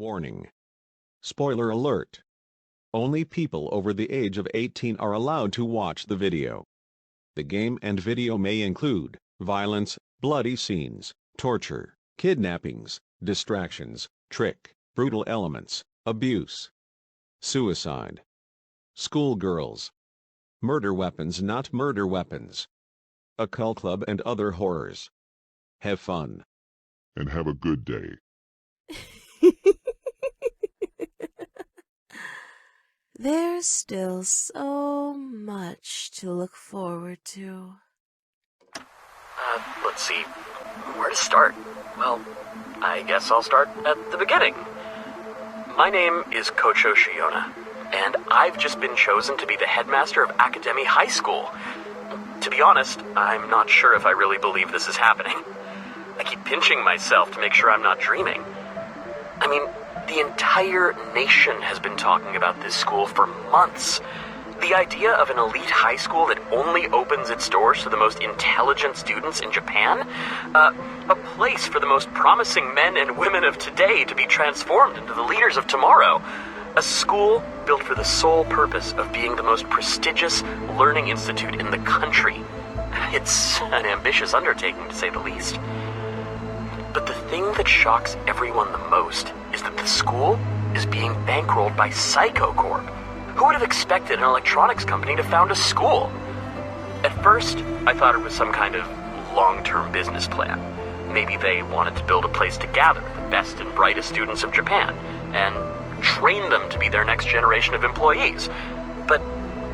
Warning. Spoiler alert. Only people over the age of 18 are allowed to watch the video. The game and video may include violence, bloody scenes, torture, kidnappings, distractions, trick, brutal elements, abuse, suicide, schoolgirls, murder weapons not murder weapons, occult club and other horrors. Have fun. And have a good day. There's still so much to look forward to. Let's see. Where to start? Well, I guess I'll start at the beginning. My name is Kocho Shiona, and I've just been chosen to be the headmaster of Academy High School. To be honest, I'm not sure if I really believe this is happening. I keep pinching myself to make sure I'm not dreaming. I mean, the entire nation has been talking about this school for months. The idea of an elite high school that only opens its doors to the most intelligent students in Japan? A place for the most promising men and women of today to be transformed into the leaders of tomorrow. A school built for the sole purpose of being the most prestigious learning institute in the country. It's an ambitious undertaking, to say the least. But the thing that shocks everyone the most is that the school is being bankrolled by Psycho Corp. Who would have expected an electronics company to found a school? At first, I thought it was some kind of long-term business plan. Maybe they wanted to build a place to gather the best and brightest students of Japan and train them to be their next generation of employees. But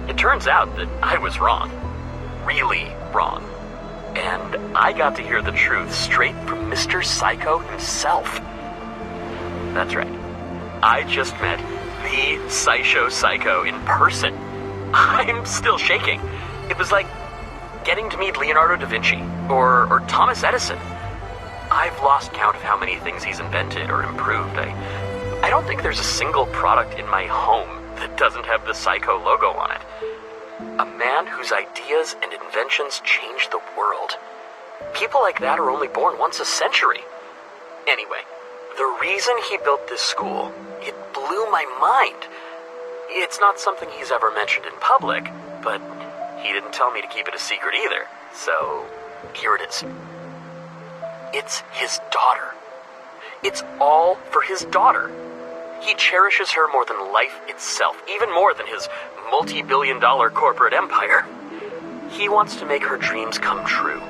it turns out that I was wrong. Really wrong. And I got to hear the truth straight from Mr. Psycho himself. That's right. I just met the Psycho Psycho in person. I'm still shaking. It was like getting to meet Leonardo da Vinci or Thomas Edison. I've lost count of how many things he's invented or improved. I don't think there's a single product in my home that doesn't have the Psycho logo on it. A man whose ideas and inventions changed the world. People like that are only born once a century. Anyway, the reason he built this school, it blew my mind. It's not something he's ever mentioned in public, but he didn't tell me to keep it a secret either. So, here it is. It's his daughter. It's all for his daughter. He cherishes her more than life itself, even more than his multi-billion-dollar corporate empire. He wants to make her dreams come true,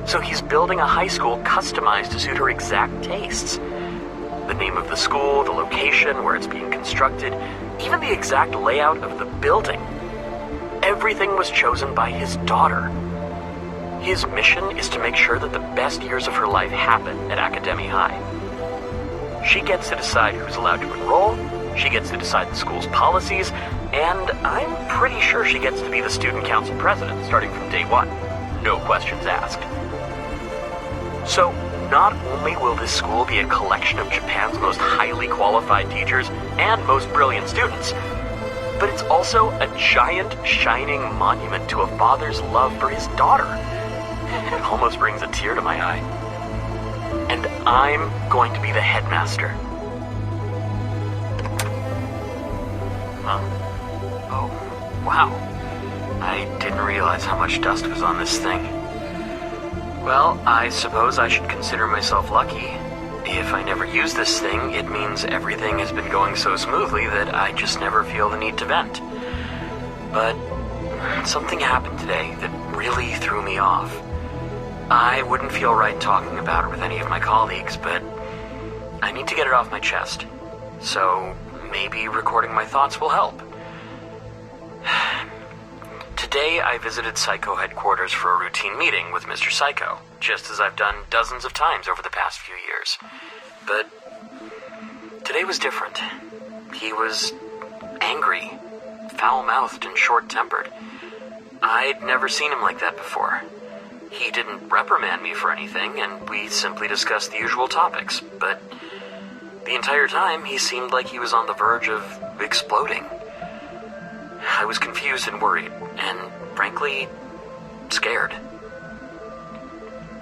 so he's building a high school customized to suit her exact tastes. The name of the school, the location where it's being constructed, even the exact layout of the building. Everything was chosen by his daughter. His mission is to make sure that the best years of her life happen at Academy High. She gets to decide who's allowed to enroll, she gets to decide the school's policies, and I'm pretty sure she gets to be the student council president starting from day one. No questions asked. So, not only will this school be a collection of Japan's most highly qualified teachers and most brilliant students, but it's also a giant, shining monument to a father's love for his daughter. It almost brings a tear to my eye. And I'm going to be the headmaster. Huh? Oh, wow. I didn't realize how much dust was on this thing. Well, I suppose I should consider myself lucky. If I never use this thing, it means everything has been going so smoothly that I just never feel the need to vent. But something happened today that really threw me off. I wouldn't feel right talking about it with any of my colleagues, but I need to get it off my chest. So maybe recording my thoughts will help. Today I visited Psycho headquarters for a routine meeting with Mr. Psycho, just as I've done dozens of times over the past few years. But today was different. He was angry, foul-mouthed and short-tempered. I'd never seen him like that before. He didn't reprimand me for anything, and we simply discussed the usual topics, but the entire time he seemed like he was on the verge of exploding. I was confused and worried, and frankly, scared.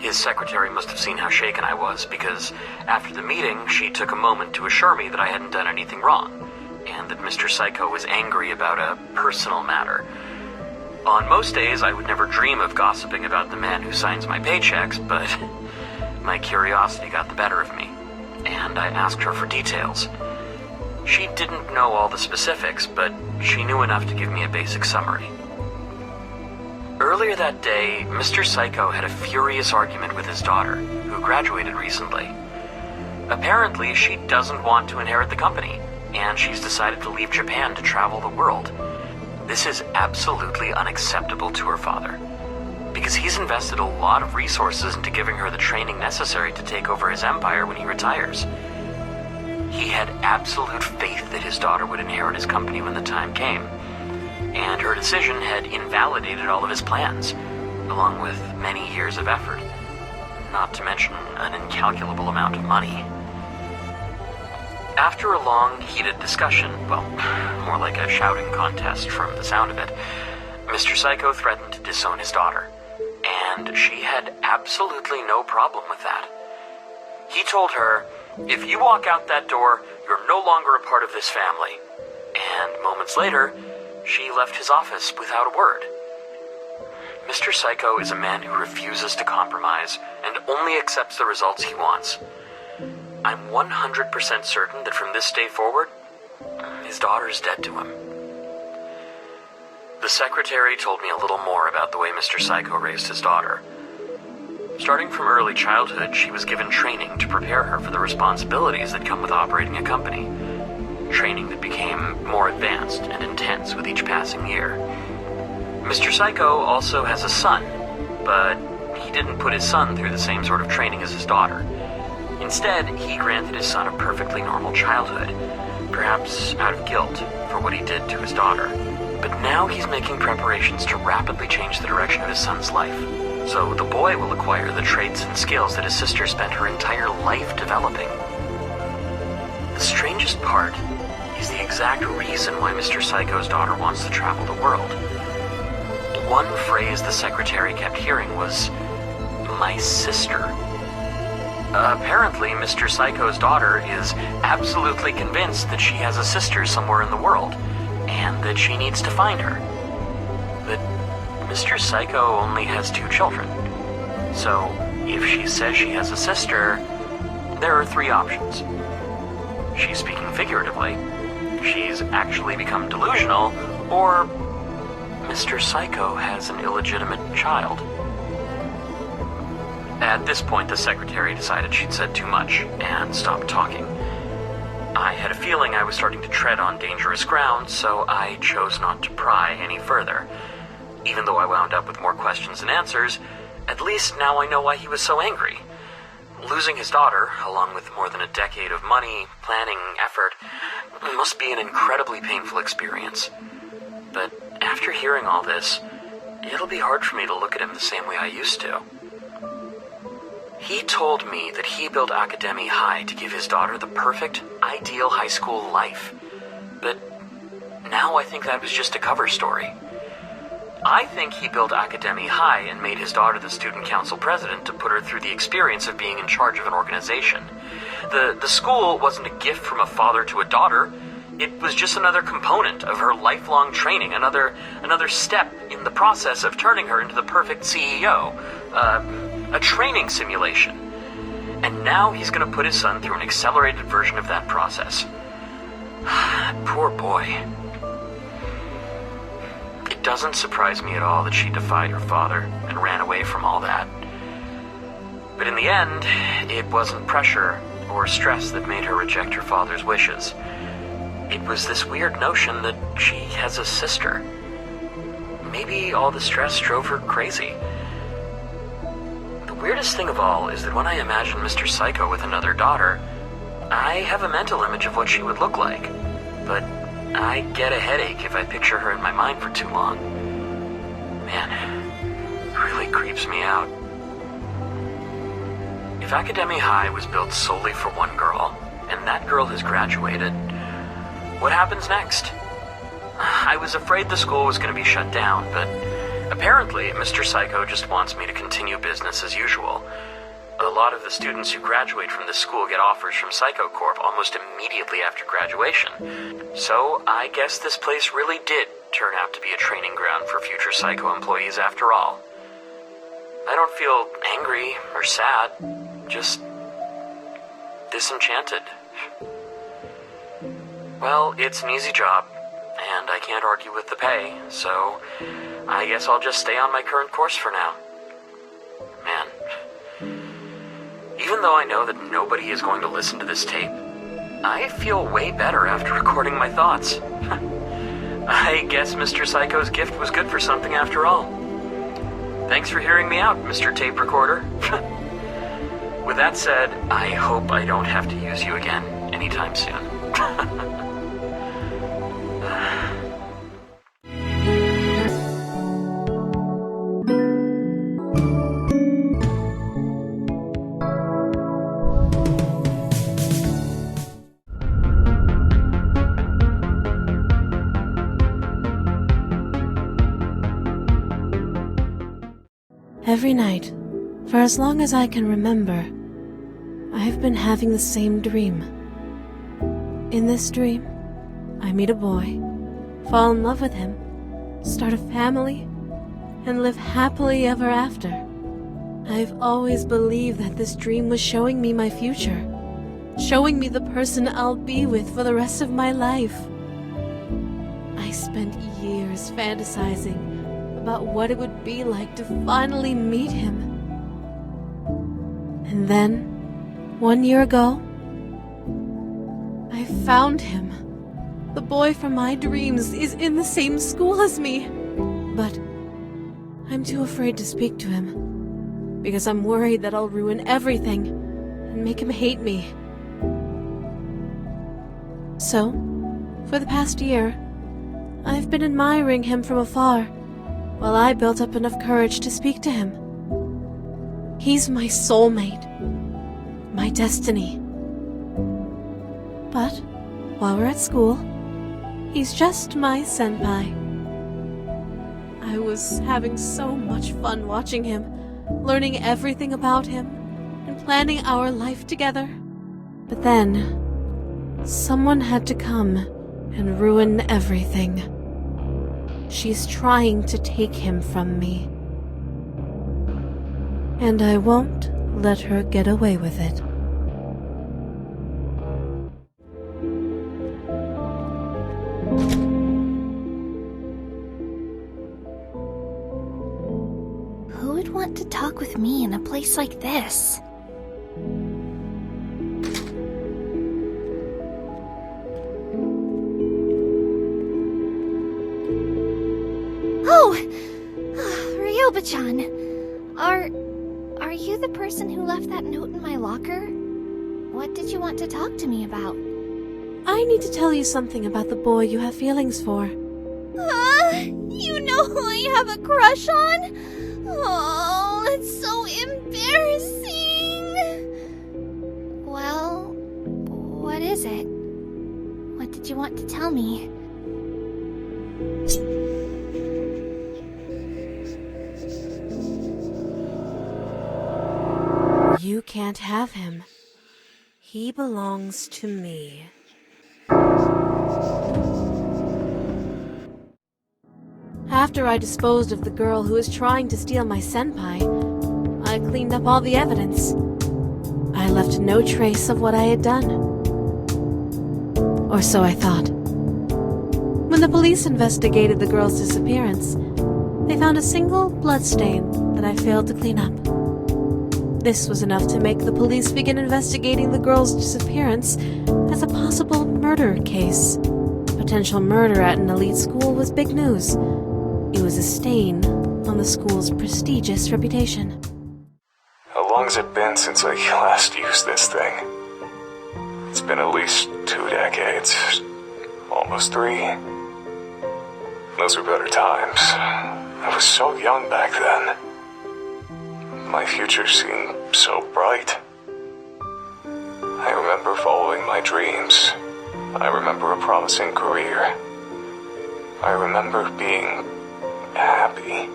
His secretary must have seen how shaken I was, because after the meeting, she took a moment to assure me that I hadn't done anything wrong, and that Mr. Psycho was angry about a personal matter. On most days, I would never dream of gossiping about the man who signs my paychecks, but my curiosity got the better of me, and I asked her for details. She didn't know all the specifics, but she knew enough to give me a basic summary. Earlier that day, Mr. Psycho had a furious argument with his daughter, who graduated recently. Apparently, she doesn't want to inherit the company, and she's decided to leave Japan to travel the world. This is absolutely unacceptable to her father, because he's invested a lot of resources into giving her the training necessary to take over his empire when he retires. He had absolute faith that his daughter would inherit his company when the time came, and her decision had invalidated all of his plans, along with many years of effort, not to mention an incalculable amount of money. After a long, heated discussion, well, more like a shouting contest from the sound of it, Mr. Psycho threatened to disown his daughter, and she had absolutely no problem with that. He told her, "If you walk out that door, you're no longer a part of this family." And moments later, she left his office without a word. Mr. Psycho is a man who refuses to compromise and only accepts the results he wants. I'm 100% certain that from this day forward, his daughter's dead to him. The secretary told me a little more about the way Mr. Psycho raised his daughter. Starting from early childhood, she was given training to prepare her for the responsibilities that come with operating a company. Training that became more advanced and intense with each passing year. Mr. Psycho also has a son, but he didn't put his son through the same sort of training as his daughter. Instead, he granted his son a perfectly normal childhood, perhaps out of guilt for what he did to his daughter. But now he's making preparations to rapidly change the direction of his son's life, so the boy will acquire the traits and skills that his sister spent her entire life developing. The strangest part is the exact reason why Mr. Psycho's daughter wants to travel the world. One phrase the secretary kept hearing was, "my sister." Apparently, Mr. Psycho's daughter is absolutely convinced that she has a sister somewhere in the world, and that she needs to find her. But Mr. Psycho only has 2 children, so if she says she has a sister, there are 3 options. She's speaking figuratively, she's actually become delusional, or Mr. Psycho has an illegitimate child. At this point, the secretary decided she'd said too much and stopped talking. I had a feeling I was starting to tread on dangerous ground, so I chose not to pry any further. Even though I wound up with more questions than answers, at least now I know why he was so angry. Losing his daughter, along with more than a decade of money, planning, effort, must be an incredibly painful experience. But after hearing all this, it'll be hard for me to look at him the same way I used to. He told me that he built Academy High to give his daughter the perfect, ideal high school life. But now I think that was just a cover story. I think he built Academy High and made his daughter the student council president to put her through the experience of being in charge of an organization. The school wasn't a gift from a father to a daughter. It was just another component of her lifelong training, another step in the process of turning her into the perfect CEO. A training simulation. And now he's going to put his son through an accelerated version of that process. Poor boy. It doesn't surprise me at all that she defied her father and ran away from all that. But in the end, it wasn't pressure or stress that made her reject her father's wishes. It was this weird notion that she has a sister. Maybe all the stress drove her crazy. The weirdest thing of all is that when I imagine Mr. Psycho with another daughter, I have a mental image of what she would look like, but I get a headache if I picture her in my mind for too long. Man, it really creeps me out. If Academy High was built solely for one girl, and that girl has graduated, what happens next? I was afraid the school was going to be shut down, but Apparently, Mr. Psycho just wants me to continue business as usual. A lot of the students who graduate from this school get offers from Psycho Corp almost immediately after graduation. So, I guess this place really did turn out to be a training ground for future Psycho employees after all. I don't feel angry or sad, just disenchanted. Well, it's an easy job, and I can't argue with the pay, so I guess I'll just stay on my current course for now. Man, even though I know that nobody is going to listen to this tape, I feel way better after recording my thoughts. I guess Mr. Psycho's gift was good for something after all. Thanks for hearing me out, Mr. Tape Recorder. With that said, I hope I don't have to use you again anytime soon. Every night, for as long as I can remember, I've been having the same dream. In this dream, I meet a boy, fall in love with him, start a family, and live happily ever after. I've always believed that this dream was showing me my future, showing me the person I'll be with for the rest of my life. I spent years fantasizing about what it would be like to finally meet him. And then, 1 year ago, I found him. The boy from my dreams is in the same school as me. But I'm too afraid to speak to him, because I'm worried that I'll ruin everything and make him hate me. So, for the past year, I've been admiring him from afar, while I built up enough courage to speak to him. He's my soulmate, my destiny. But, while we're at school, he's just my senpai. I was having so much fun watching him, learning everything about him, and planning our life together. But then, someone had to come and ruin everything. She's trying to take him from me. And I won't let her get away with it. Who would want to talk with me in a place like this? Oh! Ryobat-chan! Are you the person who left that note in my locker? What did you want to talk to me about? I need to tell you something about the boy you have feelings for. You know who I have a crush on? Oh, that's so embarrassing! Well, what is it? What did you want to tell me? You can't have him. He belongs to me. After I disposed of the girl who was trying to steal my senpai, I cleaned up all the evidence. I left no trace of what I had done. Or so I thought. When the police investigated the girl's disappearance, they found a single bloodstain that I failed to clean up. This was enough to make the police begin investigating the girl's disappearance as a possible murder case. Potential murder at an elite school was big news. It was a stain on the school's prestigious reputation. How long's it been since I last used this thing? It's been at least 2 decades. Almost 3. Those were better times. I was so young back then. My future seemed so bright. I remember following my dreams. I remember a promising career. I remember being happy.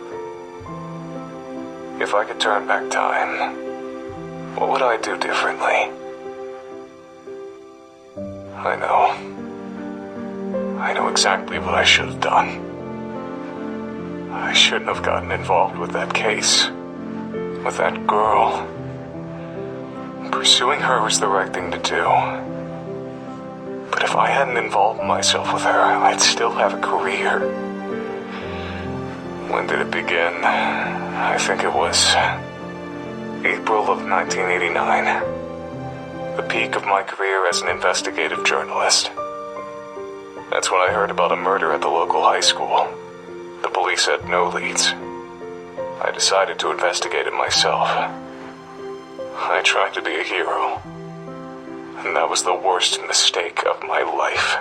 If I could turn back time, what would I do differently? I know exactly what I should have done. I shouldn't have gotten involved with that case. With that girl. Pursuing her was the right thing to do. But if I hadn't involved myself with her, I'd still have a career. When did it begin? I think it was April of 1989. The peak of my career as an investigative journalist. That's when I heard about a murder at the local high school. The police had no leads. I decided to investigate it myself. I tried to be a hero. And that was the worst mistake of my life.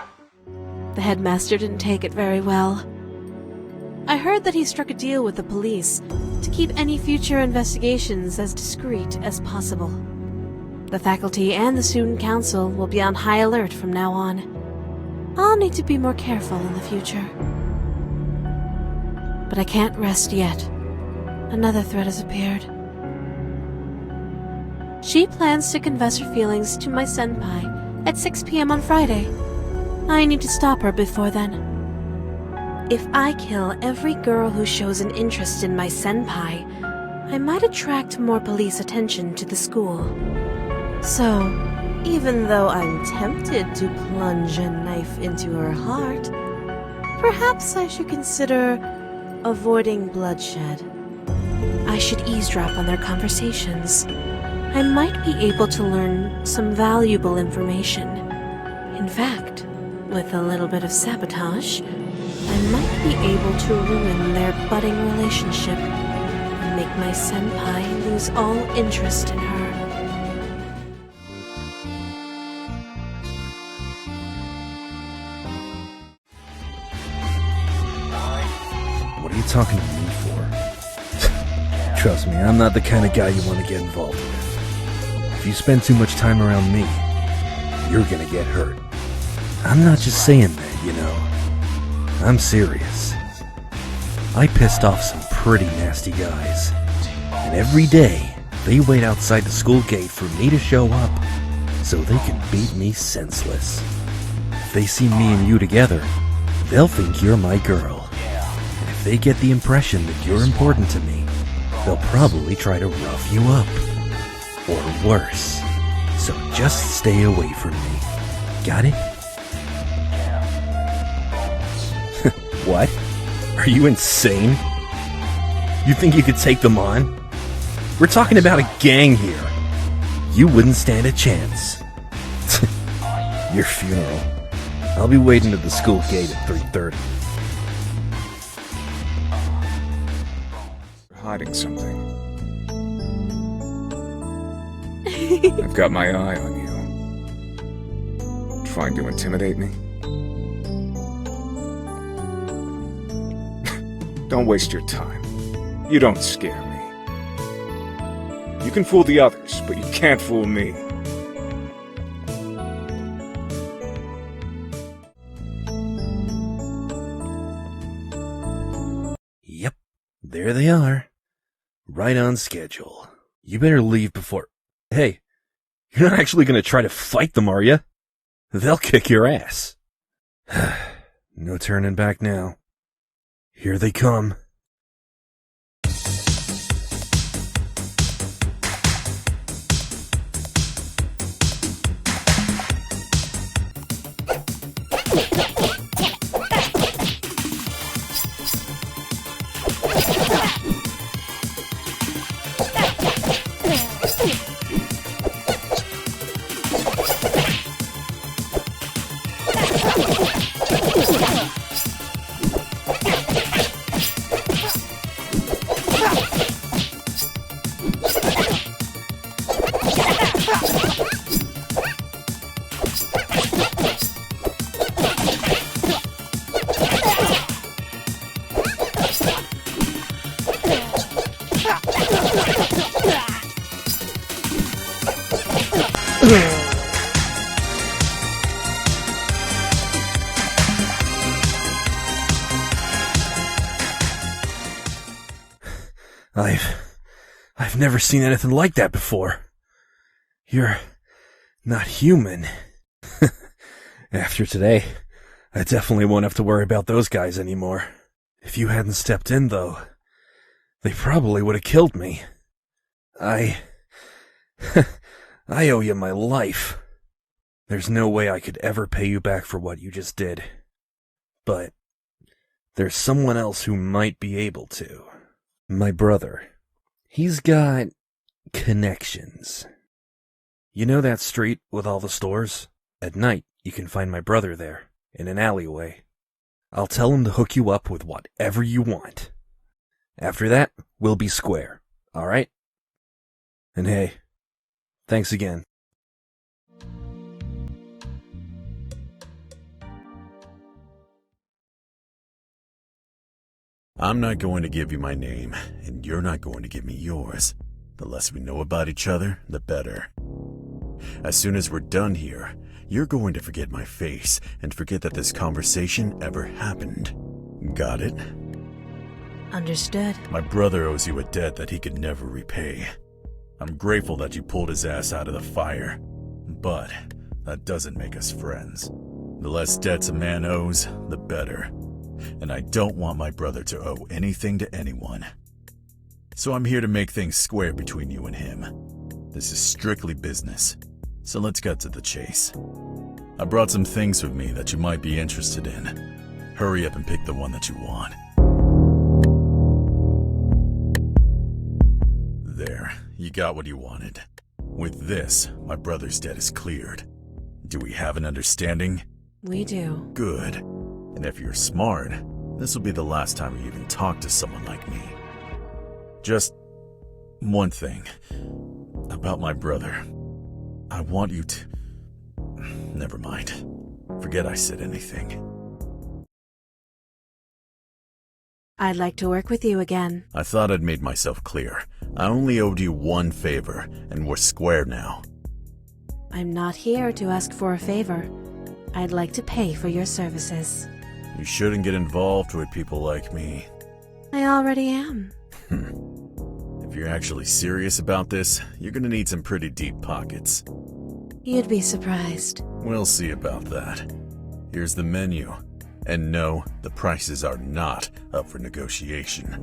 The headmaster didn't take it very well. I heard that he struck a deal with the police to keep any future investigations as discreet as possible. The faculty and the student council will be on high alert from now on. I'll need to be more careful in the future. But I can't rest yet. Another threat has appeared. She plans to confess her feelings to my senpai at 6 p.m. on Friday. I need to stop her before then. If I kill every girl who shows an interest in my senpai, I might attract more police attention to the school. So, even though I'm tempted to plunge a knife into her heart, perhaps I should consider avoiding bloodshed. I should eavesdrop on their conversations. I might be able to learn some valuable information. In fact, with a little bit of sabotage, I might be able to ruin their budding relationship and make my senpai lose all interest in her. What are you talking to me for? Trust me, I'm not the kind of guy you want to get involved with. If you spend too much time around me, you're gonna get hurt. I'm not just saying that, you know. I'm serious. I pissed off some pretty nasty guys. And every day, they wait outside the school gate for me to show up so they can beat me senseless. If they see me and you together, they'll think you're my girl. And if they get the impression that you're important to me, they'll probably try to rough you up. Or worse. So just stay away from me. Got it? What? Are you insane? You think you could take them on? We're talking about a gang here. You wouldn't stand a chance. Your funeral. I'll be waiting at the school gate at 3:30. You're hiding something. I've got my eye on you. Trying to intimidate me? Don't waste your time. You don't scare me. You can fool the others, but you can't fool me. Yep, there they are. Right on schedule. You better leave before... Hey, you're not actually going to try to fight them, are you? They'll kick your ass. No turning back now. Here they come. I've never seen anything like that before. You're not human. After today, I definitely won't have to worry about those guys anymore. If you hadn't stepped in, though, they probably would have killed me. I owe you my life. There's no way I could ever pay you back for what you just did. But there's someone else who might be able to. My brother. He's got connections. You know that street with all the stores? At night, you can find my brother there, in an alleyway. I'll tell him to hook you up with whatever you want. After that, we'll be square, alright? And hey, thanks again. I'm not going to give you my name, and you're not going to give me yours. The less we know about each other, the better. As soon as we're done here, you're going to forget my face and forget that this conversation ever happened. Got it? Understood. My brother owes you a debt that he could never repay. I'm grateful that you pulled his ass out of the fire, but that doesn't make us friends. The less debts a man owes, the better. And I don't want my brother to owe anything to anyone. So I'm here to make things square between you and him. This is strictly business, so let's cut to the chase. I brought some things with me that you might be interested in. Hurry up and pick the one that you want. There, you got what you wanted. With this, my brother's debt is cleared. Do we have an understanding? We do. Good. And if you're smart, this will be the last time you even talk to someone like me. Just one thing about my brother. I want you to... Never mind. Forget I said anything. I'd like to work with you again. I thought I'd made myself clear. I only owed you one favor, and we're square now. I'm not here to ask for a favor. I'd like to pay for your services. You shouldn't get involved with people like me. I already am. If you're actually serious about this, you're gonna need some pretty deep pockets. You'd be surprised. We'll see about that. Here's the menu. And no, the prices are not up for negotiation.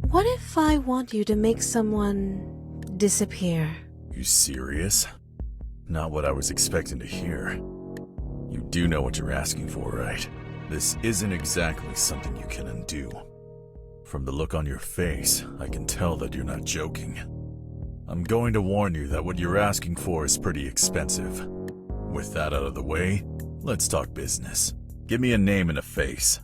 What if I want you to make someone disappear? You serious? Not what I was expecting to hear. You do know what you're asking for, right? This isn't exactly something you can undo. From the look on your face, I can tell that you're not joking. I'm going to warn you that what you're asking for is pretty expensive. With that out of the way, let's talk business. Give me a name and a face.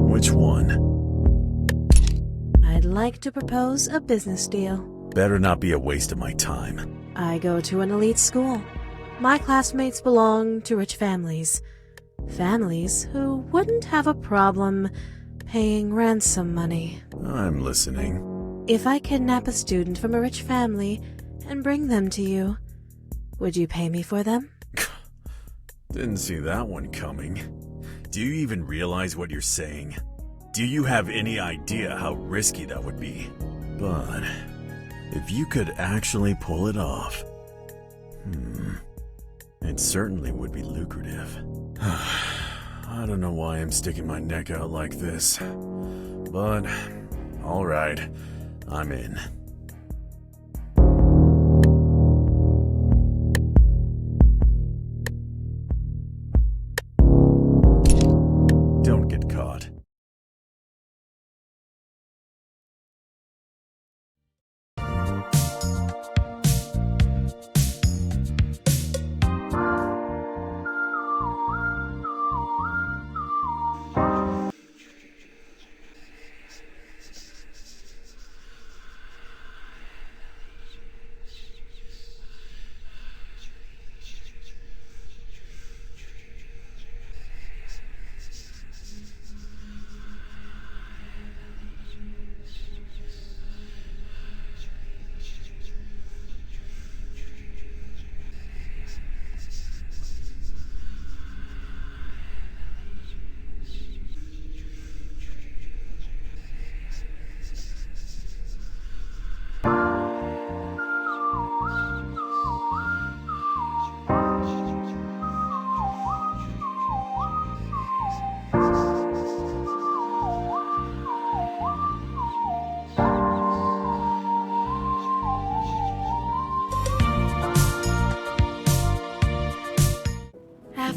Which one? I'd like to propose a business deal. Better not be a waste of my time. I go to an elite school. My classmates belong to rich families. Families who wouldn't have a problem paying ransom money. I'm listening. If I kidnap a student from a rich family and bring them to you, would you pay me for them? Didn't see that one coming. Do you even realize what you're saying? Do you have any idea how risky that would be? But if you could actually pull it off, it certainly would be lucrative. I don't know why I'm sticking my neck out like this, but alright, I'm in. Don't get caught.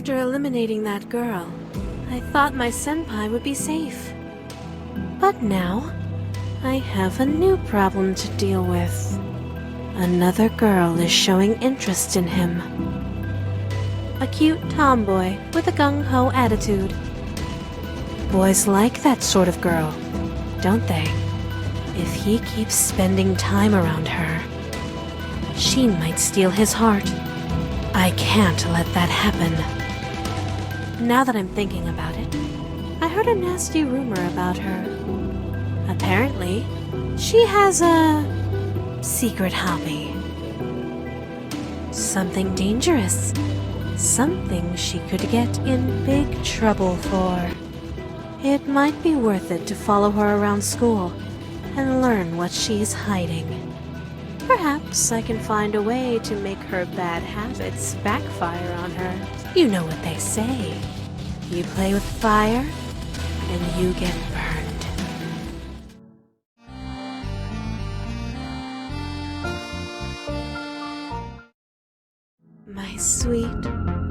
After eliminating that girl, I thought my senpai would be safe. But now, I have a new problem to deal with. Another girl is showing interest in him. A cute tomboy with a gung-ho attitude. Boys like that sort of girl, don't they? If he keeps spending time around her, she might steal his heart. I can't let that happen. Now that I'm thinking about it, I heard a nasty rumor about her. Apparently, she has a secret hobby. Something dangerous. Something she could get in big trouble for. It might be worth it to follow her around school and learn what she's hiding. Perhaps I can find a way to make her bad habits backfire on her. You know what they say. You play with fire, and you get burned. My sweet,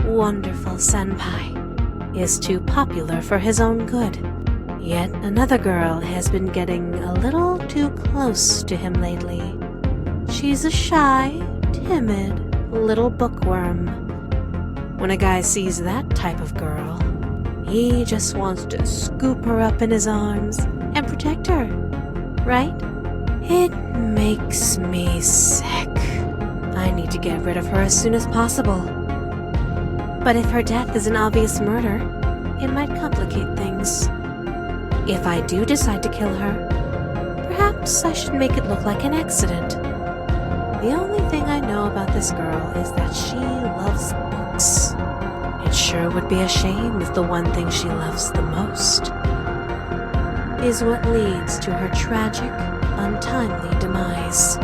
wonderful senpai is too popular for his own good. Yet another girl has been getting a little too close to him lately. She's a shy, timid little bookworm. When a guy sees that type of girl, he just wants to scoop her up in his arms and protect her, right? It makes me sick. I need to get rid of her as soon as possible. But if her death is an obvious murder, it might complicate things. If I do decide to kill her, perhaps I should make it look like an accident. The only thing I know about this girl is that she loves books. It sure would be a shame if the one thing she loves the most is what leads to her tragic, untimely demise.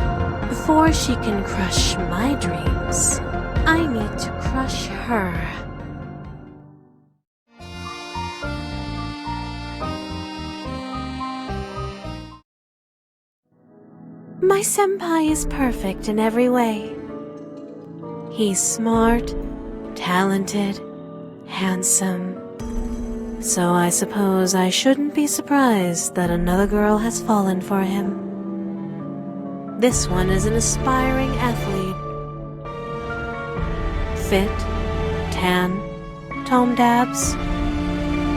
Before she can crush my dreams, I need to crush her. My senpai is perfect in every way. He's smart, talented, handsome. So I suppose I shouldn't be surprised that another girl has fallen for him. This one is an aspiring athlete. Fit, tan, tome dabs.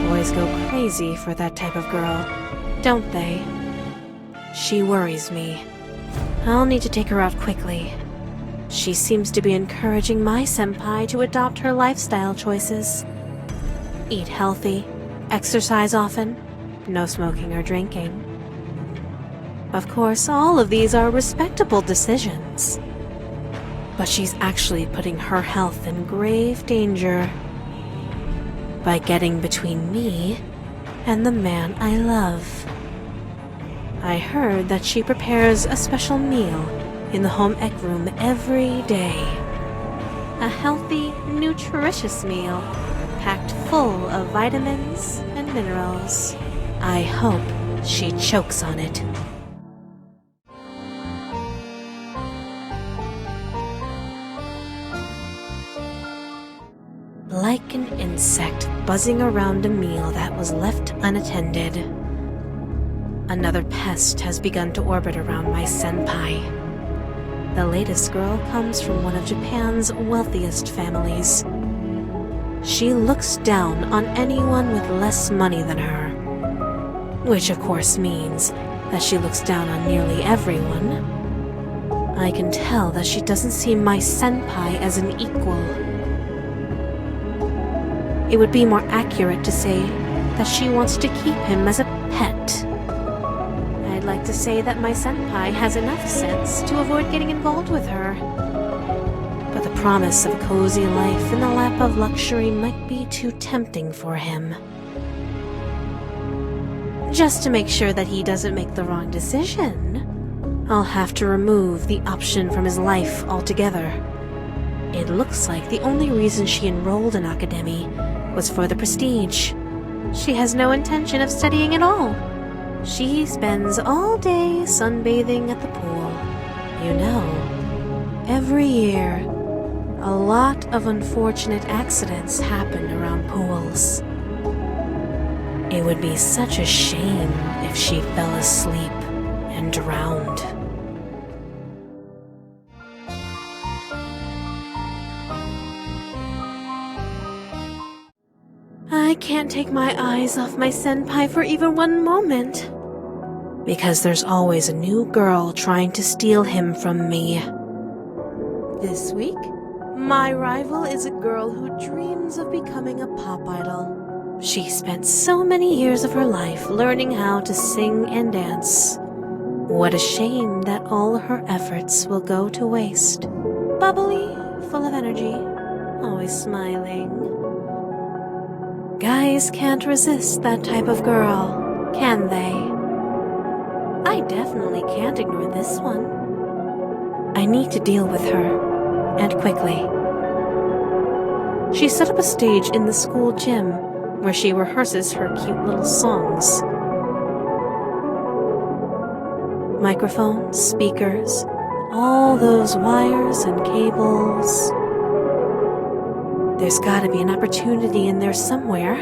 Boys go crazy for that type of girl, don't they? She worries me. I'll need to take her out quickly. She seems to be encouraging my senpai to adopt her lifestyle choices. Eat healthy, exercise often, no smoking or drinking. Of course, all of these are respectable decisions. But she's actually putting her health in grave danger by getting between me and the man I love. I heard that she prepares a special meal in the home ec room every day. A healthy, nutritious meal packed full of vitamins and minerals. I hope she chokes on it. Like an insect buzzing around a meal that was left unattended, another pest has begun to orbit around my senpai. The latest girl comes from one of Japan's wealthiest families. She looks down on anyone with less money than her, which of course means that she looks down on nearly everyone. I can tell that she doesn't see my senpai as an equal. It would be more accurate to say that she wants to keep him as a pet. I'd like to say that my senpai has enough sense to avoid getting involved with her. But the promise of a cozy life in the lap of luxury might be too tempting for him. Just to make sure that he doesn't make the wrong decision, I'll have to remove the option from his life altogether. It looks like the only reason she enrolled in academy was for the prestige. She has no intention of studying at all. She spends all day sunbathing at the pool. You know, every year, A lot of unfortunate accidents happen around pools. It would be such a shame if she fell asleep and drowned. I can't take my eyes off my senpai for even one moment, because there's always a new girl trying to steal him from me. This week, my rival is a girl who dreams of becoming a pop idol. She spent so many years of her life learning how to sing and dance. What a shame that all her efforts will go to waste. Bubbly, full of energy, always smiling. Guys can't resist that type of girl, can they? I definitely can't ignore this one. I need to deal with her, and quickly. She set up a stage in the school gym where she rehearses her cute little songs. Microphones, speakers, all those wires and cables. There's gotta be an opportunity in there somewhere.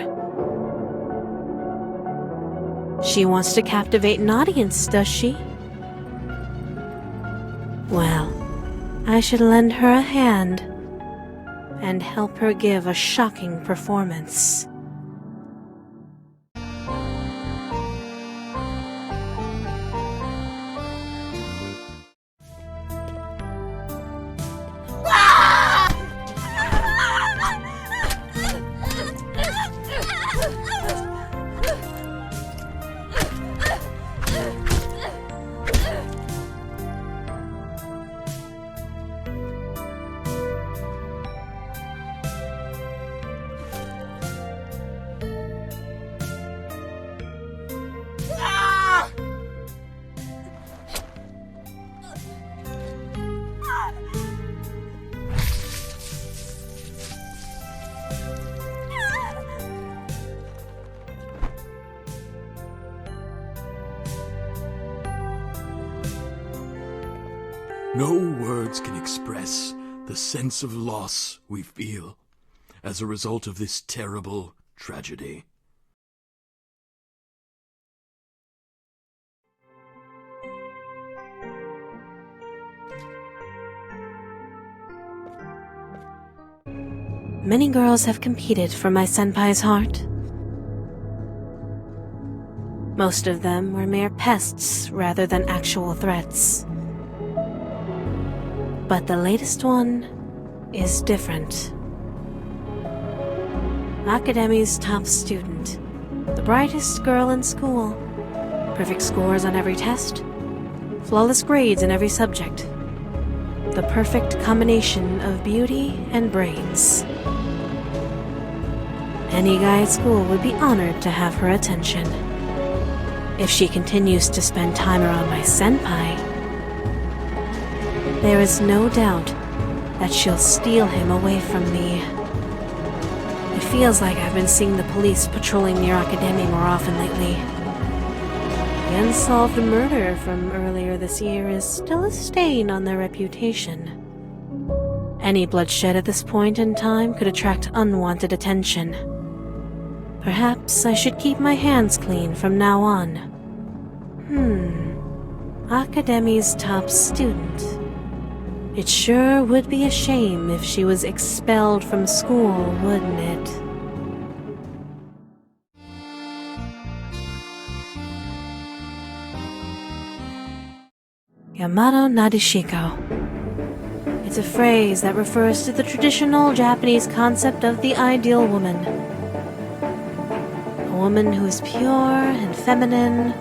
She wants to captivate an audience, does she? Well, I should lend her a hand and help her give a shocking performance. No words can express the sense of loss we feel as a result of this terrible tragedy. Many girls have competed for my senpai's heart. Most of them were mere pests rather than actual threats. But the latest one is different. Academy's top student, the brightest girl in school, perfect scores on every test, flawless grades in every subject, the perfect combination of beauty and brains. Any guy at school would be honored to have her attention. If she continues to spend time around my senpai, there is no doubt that she'll steal him away from me. It feels like I've been seeing the police patrolling near Academy more often lately. The unsolved murder from earlier this year is still a stain on their reputation. Any bloodshed at this point in time could attract unwanted attention. Perhaps I should keep my hands clean from now on. Academy's top student. It sure would be a shame if she was expelled from school, wouldn't it? Yamato Nadeshiko. It's a phrase that refers to the traditional Japanese concept of the ideal woman. A woman who is pure and feminine,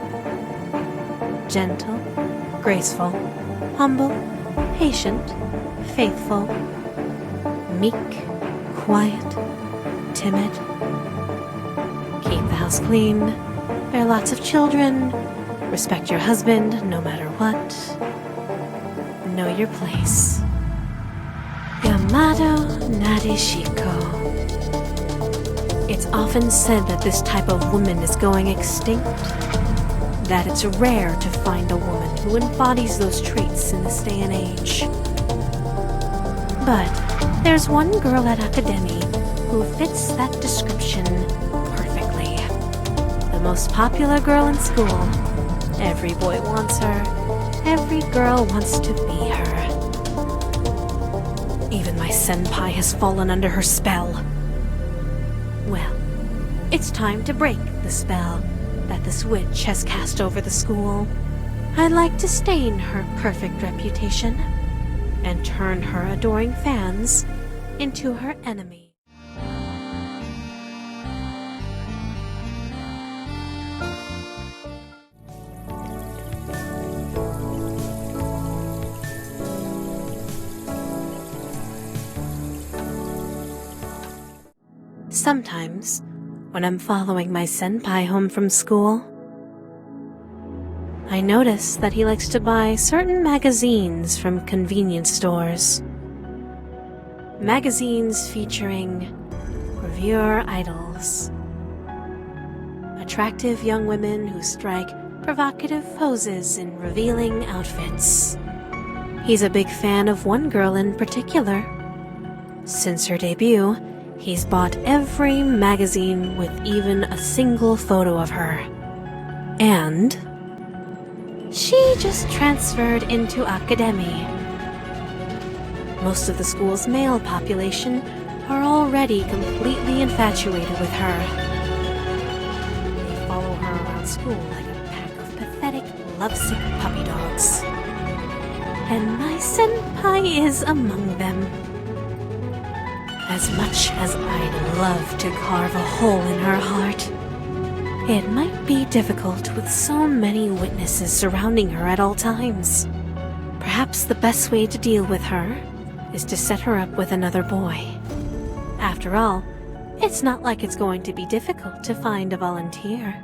gentle, graceful, humble, patient, faithful, meek, quiet, timid. Keep the house clean, bear lots of children, respect your husband no matter what. Know your place. Yamato Nadeshiko. It's often said that this type of woman is going extinct. That it's rare to find a woman who embodies those traits in this day and age. But there's one girl at Academy who fits that description perfectly. The most popular girl in school. Every boy wants her. Every girl wants to be her. Even my senpai has fallen under her spell. Well, it's time to break the spell that this witch has cast over the school. I'd like to stain her perfect reputation and turn her adoring fans into her enemy. Sometimes, when I'm following my senpai home from school, I notice that he likes to buy certain magazines from convenience stores. Magazines featuring reviewer idols, attractive young women who strike provocative poses in revealing outfits. He's a big fan of one girl in particular. Since her debut, he's bought every magazine with even a single photo of her. And she just transferred into Academy. Most of the school's male population are already completely infatuated with her. They follow her around school like a pack of pathetic, lovesick puppy dogs. And my senpai is among them. As much as I'd love to carve a hole in her heart, it might be difficult with so many witnesses surrounding her at all times. Perhaps the best way to deal with her is to set her up with another boy. After all, it's not like it's going to be difficult to find a volunteer.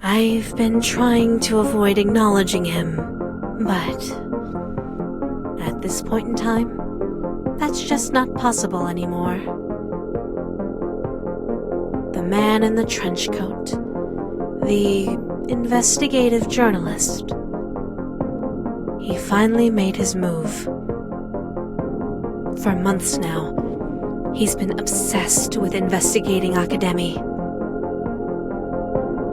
I've been trying to avoid acknowledging him, but at this point in time, that's just not possible anymore. The man in the trench coat, the investigative journalist, he finally made his move. For months now, he's been obsessed with investigating Academy.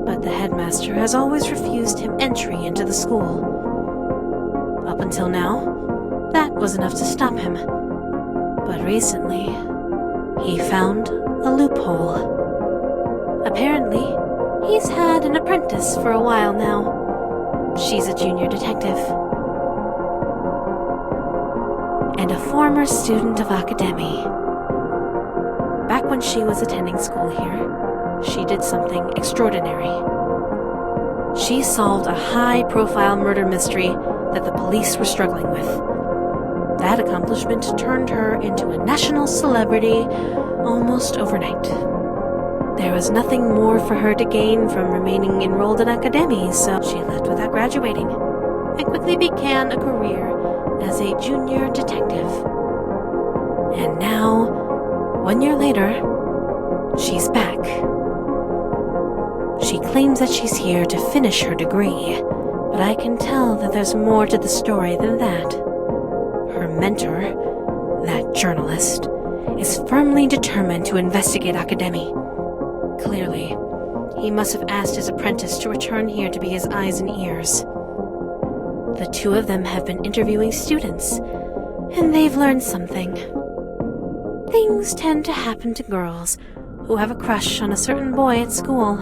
But the headmaster has always refused him entry into the school. Up until now, that was enough to stop him. But recently, he found a loophole. Apparently, he's had an apprentice for a while now. She's a junior detective. And a former student of Academy. Back when she was attending school here, she did something extraordinary. She solved a high-profile murder mystery that the police were struggling with. That accomplishment turned her into a national celebrity almost overnight. There was nothing more for her to gain from remaining enrolled in Academy, so she left without graduating and quickly began a career as a junior detective. And now, 1 year later, she's back. She claims that she's here to finish her degree, but I can tell that there's more to the story than that. Her mentor, that journalist, is firmly determined to investigate Academy. Clearly, he must have asked his apprentice to return here to be his eyes and ears. The two of them have been interviewing students, and they've learned something. Things tend to happen to girls who have a crush on a certain boy at school.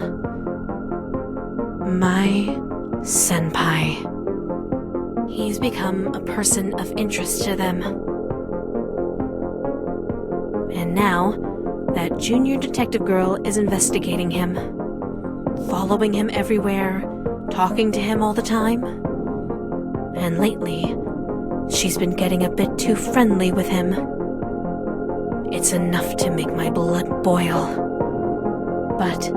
My senpai. He's become a person of interest to them. And now, that junior detective girl is investigating him, following him everywhere, talking to him all the time. And lately, she's been getting a bit too friendly with him. It's enough to make my blood boil. But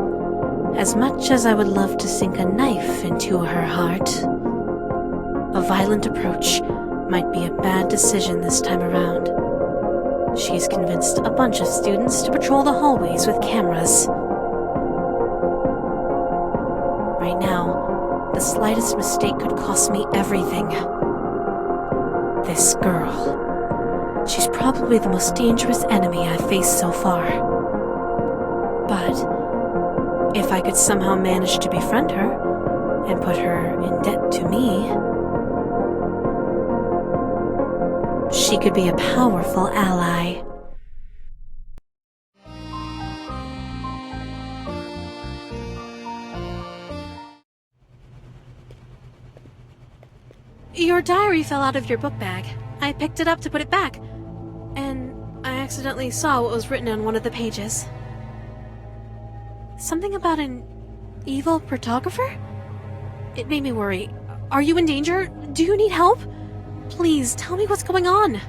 as much as I would love to sink a knife into her heart, a violent approach might be a bad decision this time around. She's convinced a bunch of students to patrol the hallways with cameras. Right now, the slightest mistake could cost me everything. This girl. She's probably the most dangerous enemy I've faced so far. But if I could somehow manage to befriend her and put her in debt to me, she could be a powerful ally. Your diary fell out of your book bag. I picked it up to put it back, and I accidentally saw what was written on one of the pages. Something about an evil photographer? It made me worry. Are you in danger? Do you need help? Please, tell me what's going on.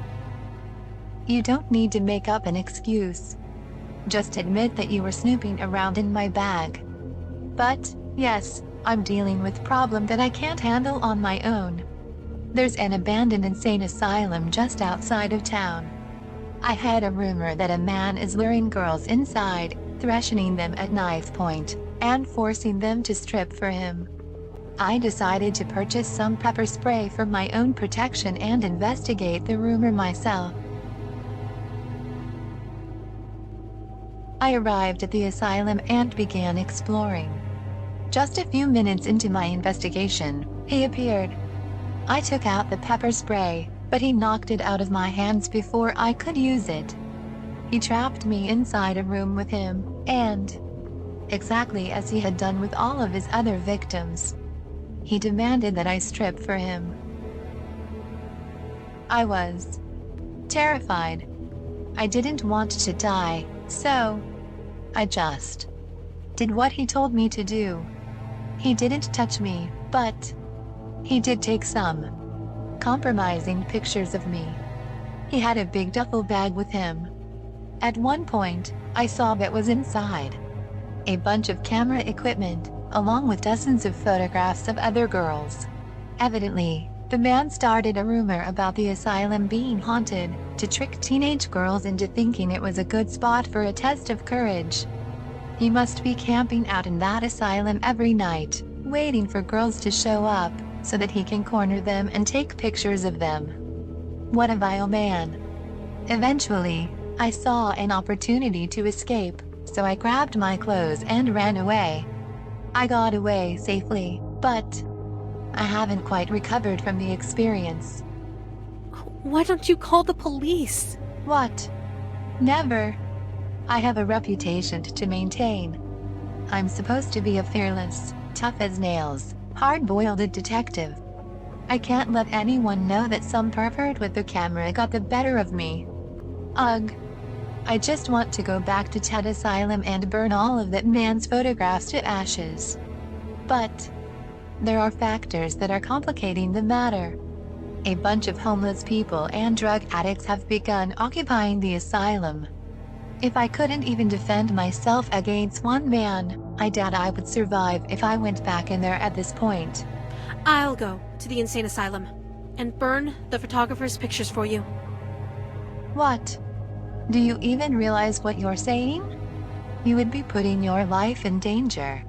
You don't need to make up an excuse. Just admit that you were snooping around in my bag. But, yes, I'm dealing with a problem that I can't handle on my own. There's an abandoned insane asylum just outside of town. I had a rumor that a man is luring girls inside, threatening them at knife point, and forcing them to strip for him. I decided to purchase some pepper spray for my own protection and investigate the rumor myself. I arrived at the asylum and began exploring. Just a few minutes into my investigation, he appeared. I took out the pepper spray, but he knocked it out of my hands before I could use it. He trapped me inside a room with him, and, exactly as he had done with all of his other victims, he demanded that I strip for him. I was terrified. I didn't want to die, so I just did what he told me to do. He didn't touch me, but he did take some compromising pictures of me. He had a big duffel bag with him. At one point, I saw what was inside. A bunch of camera equipment, along with dozens of photographs of other girls. Evidently, the man started a rumor about the asylum being haunted, to trick teenage girls into thinking it was a good spot for a test of courage. He must be camping out in that asylum every night, waiting for girls to show up, so that he can corner them and take pictures of them. What a vile man. Eventually, I saw an opportunity to escape, so I grabbed my clothes and ran away. I got away safely, but I haven't quite recovered from the experience. Why don't you call the police? What? Never. I have a reputation to maintain. I'm supposed to be a fearless, tough as nails, hard-boiled detective. I can't let anyone know that some pervert with the camera got the better of me. Ugh. I just want to go back to Ted Asylum and burn all of that man's photographs to ashes. But there are factors that are complicating the matter. A bunch of homeless people and drug addicts have begun occupying the asylum. If I couldn't even defend myself against one man, I doubt I would survive if I went back in there at this point. I'll go to the insane asylum and burn the photographer's pictures for you. What? Do you even realize what you're saying? You would be putting your life in danger.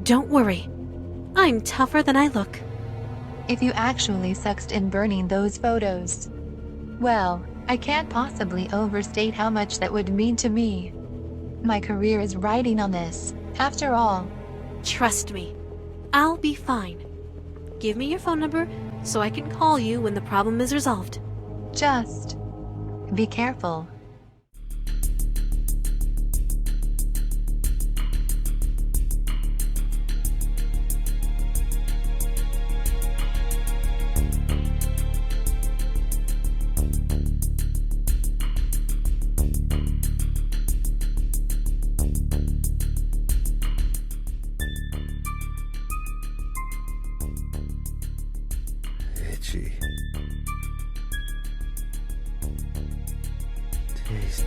Don't worry. I'm tougher than I look. If you actually succeed in burning those photos, well, I can't possibly overstate how much that would mean to me. My career is riding on this, after all. Trust me, I'll be fine. Give me your phone number so I can call you when the problem is resolved. Just be careful. itchy. Taste.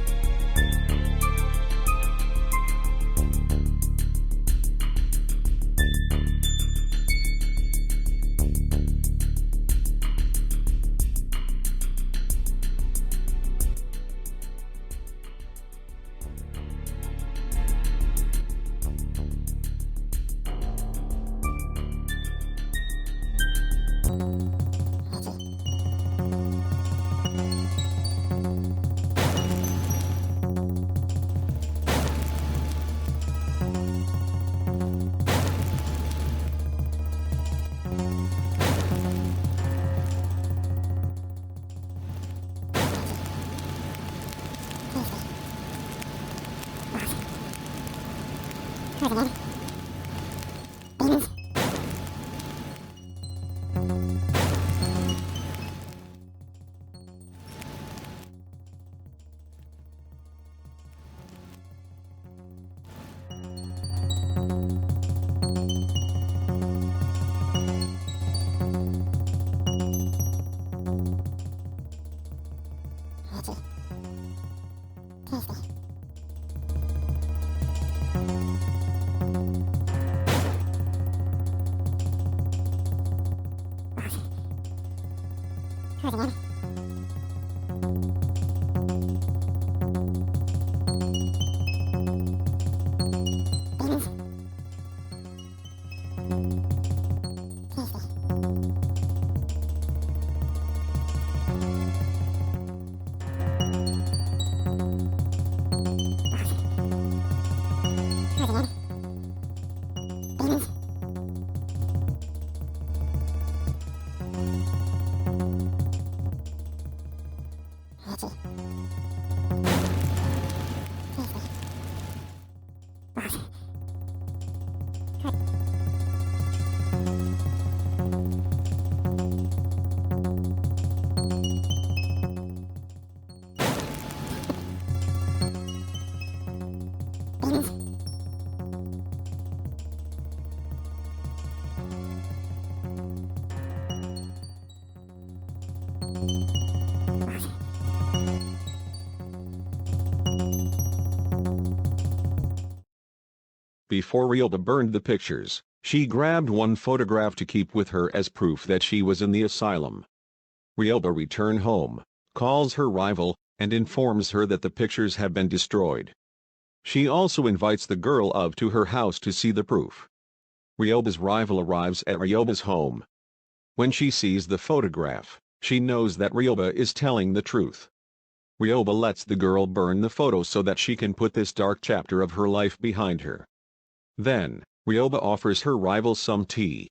Before Ryoba burned the pictures, she grabbed one photograph to keep with her as proof that she was in the asylum. Ryoba returned home, calls her rival, and informs her that the pictures have been destroyed. She also invites the girl to her house to see the proof. Ryoba's rival arrives at Ryoba's home. When she sees the photograph, she knows that Ryoba is telling the truth. Ryoba lets the girl burn the photo so that she can put this dark chapter of her life behind her. Then, Ryoba offers her rival some tea.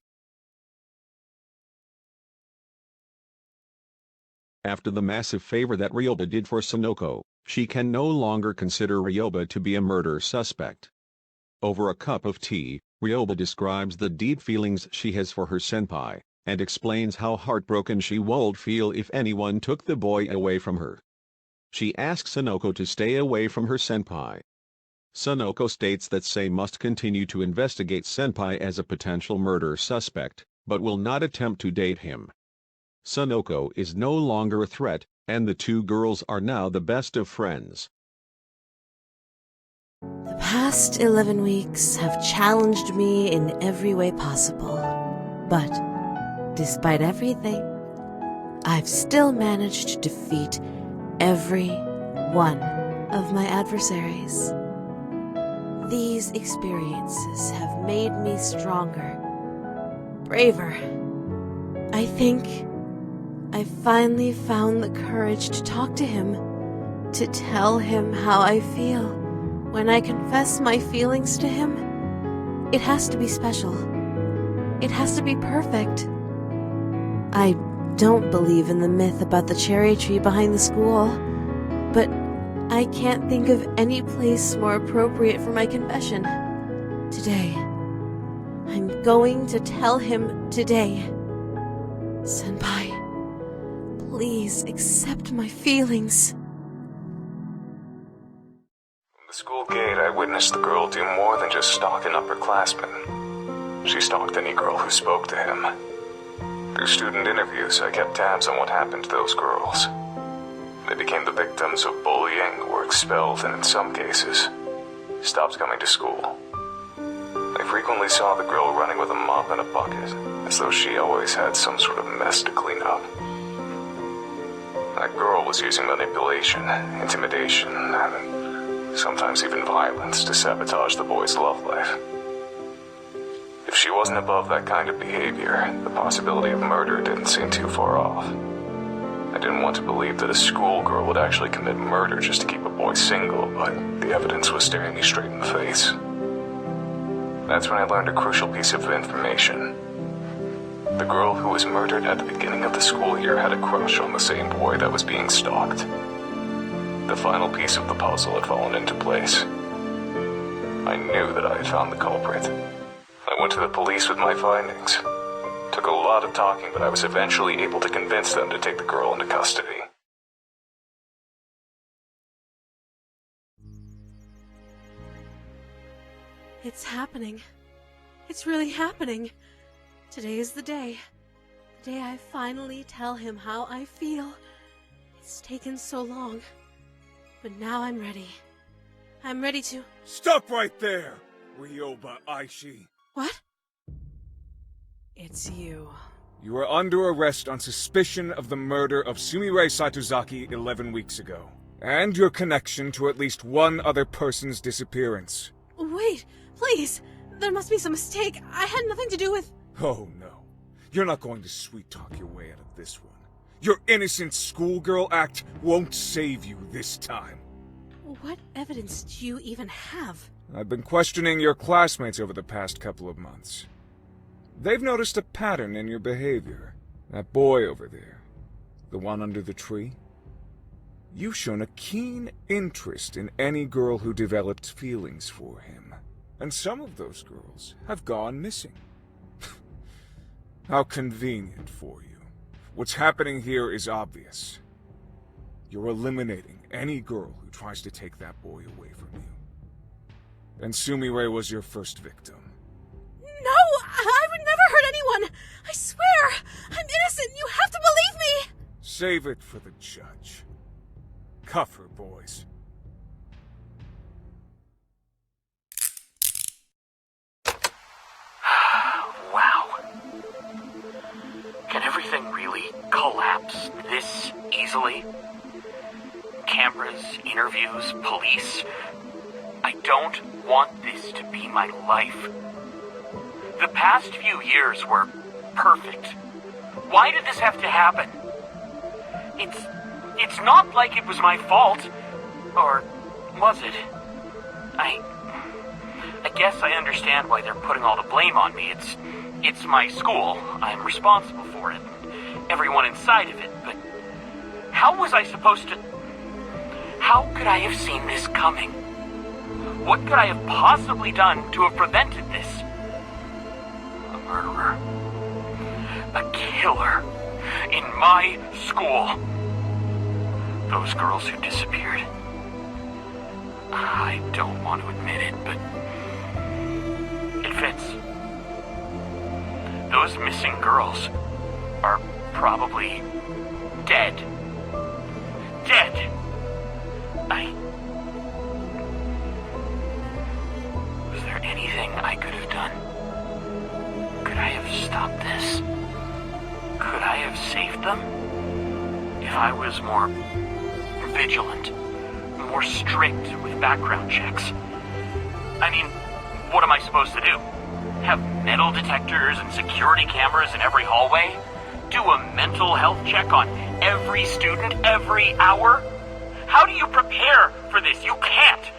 After the massive favor that Ryoba did for Sonoko, she can no longer consider Ryoba to be a murder suspect. Over a cup of tea, Ryoba describes the deep feelings she has for her senpai, and explains how heartbroken she would feel if anyone took the boy away from her. She asks Sonoko to stay away from her senpai. Sonoko states that Sei must continue to investigate senpai as a potential murder suspect, but will not attempt to date him. Sonoko is no longer a threat, and the two girls are now the best of friends. The past 11 weeks have challenged me in every way possible, but despite everything, I've still managed to defeat every one of my adversaries. These experiences have made me stronger, braver. I think I finally found the courage to talk to him, to tell him how I feel. When I confess my feelings to him, it has to be special. It has to be perfect. I don't believe in the myth about the cherry tree behind the school, but I can't think of any place more appropriate for my confession. Today, I'm going to tell him today. Senpai, please accept my feelings. From the school gate, I witnessed the girl do more than just stalk an upperclassman. She stalked any girl who spoke to him. Through student interviews, I kept tabs on what happened to those girls. They became the victims of bullying, were expelled, and in some cases, stopped coming to school. I frequently saw the girl running with a mop and a bucket, as though she always had some sort of mess to clean up. That girl was using manipulation, intimidation, and sometimes even violence to sabotage the boy's love life. If she wasn't above that kind of behavior, the possibility of murder didn't seem too far off. I didn't want to believe that a schoolgirl would actually commit murder just to keep a boy single, but the evidence was staring me straight in the face. That's when I learned a crucial piece of information. The girl who was murdered at the beginning of the school year had a crush on the same boy that was being stalked. The final piece of the puzzle had fallen into place. I knew that I had found the culprit. I went to the police with my findings. Took a lot of talking, but I was eventually able to convince them to take the girl into custody. It's happening. It's really happening. Today is the day. The day I finally tell him how I feel. It's taken so long. But now I'm ready. I'm ready to... Stop right there, Ryobat Aishi. What? It's you. You are under arrest on suspicion of the murder of Sumire Satozaki 11 weeks ago, and your connection to at least one other person's disappearance. Wait, please. There must be some mistake. I had nothing to do with... Oh, no. You're not going to sweet-talk your way out of this one. Your innocent schoolgirl act won't save you this time. What evidence do you even have? I've been questioning your classmates over the past couple of months. They've noticed a pattern in your behavior. That boy over there, the one under the tree. You've shown a keen interest in any girl who developed feelings for him. And some of those girls have gone missing. How convenient for you. What's happening here is obvious. You're eliminating any girl who tries to take that boy away from you. And Sumire was your first victim. No! I would never hurt anyone! I swear! I'm innocent! You have to believe me! Save it for the judge. Cuff her, boys. Wow. Can everything really collapse this easily? Cameras, interviews, police. I don't want this to be my life. The past few years were perfect. Why did this have to happen? It's not like it was my fault. Or was it? I guess I understand why they're putting all the blame on me. It's my school. I'm responsible for it. Everyone inside of it. But how was I supposed to... How could I have seen this coming? What could I have possibly done to have prevented this? A murderer. A killer. In my school. Those girls who disappeared. I don't want to admit it, but... it fits. Those missing girls are probably dead. Dead! Was there anything I could have done? Could I have stopped this? Could I have saved them? If I was more vigilant, more strict with background checks. I mean, what am I supposed to do? Have metal detectors and security cameras in every hallway? Do a mental health check on every student every hour? How do you prepare for this? You can't.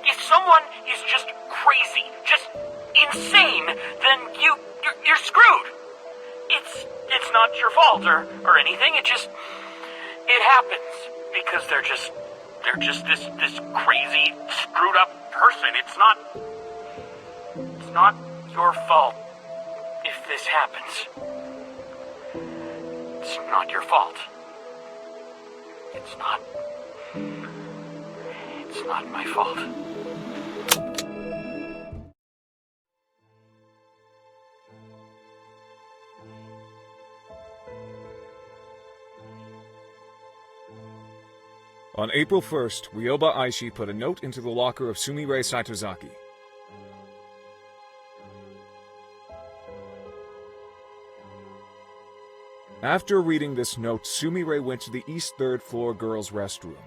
If someone is just crazy, just insane, then you're screwed. It's not your fault or anything. It happens because they're just this crazy, screwed up person. It's not your fault if this happens. It's not your fault. It's not my fault. On April 1st, Ryobat Aishi put a note into the locker of Sumire Saitozaki. After reading this note, Sumire went to the East 3rd floor girls' restroom.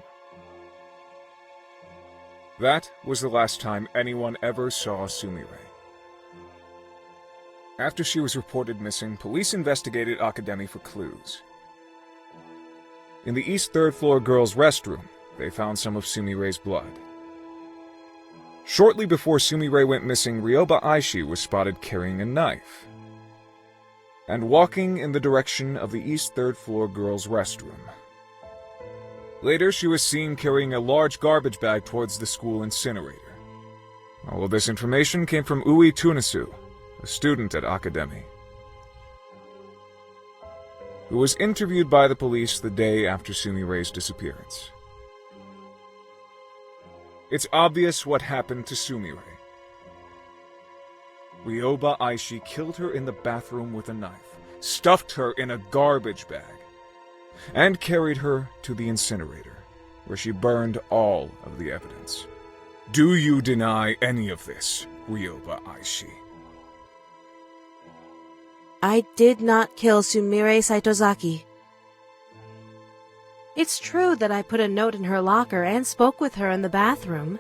That was the last time anyone ever saw Sumire. After she was reported missing, police investigated Akademi for clues. In the East 3rd floor girls' restroom, they found some of Sumire's blood. Shortly before Sumire went missing, Ryobat Aishi was spotted carrying a knife and walking in the direction of the East 3rd floor girls' restroom. Later, she was seen carrying a large garbage bag towards the school incinerator. All of this information came from Ui Tunisu, a student at Akademi, who was interviewed by the police the day after Sumire's disappearance. It's obvious what happened to Sumire. Ryobat Aishi killed her in the bathroom with a knife, stuffed her in a garbage bag, and carried her to the incinerator, where she burned all of the evidence. Do you deny any of this, Ryobat Aishi? I did not kill Sumire Saitozaki. It's true that I put a note in her locker and spoke with her in the bathroom,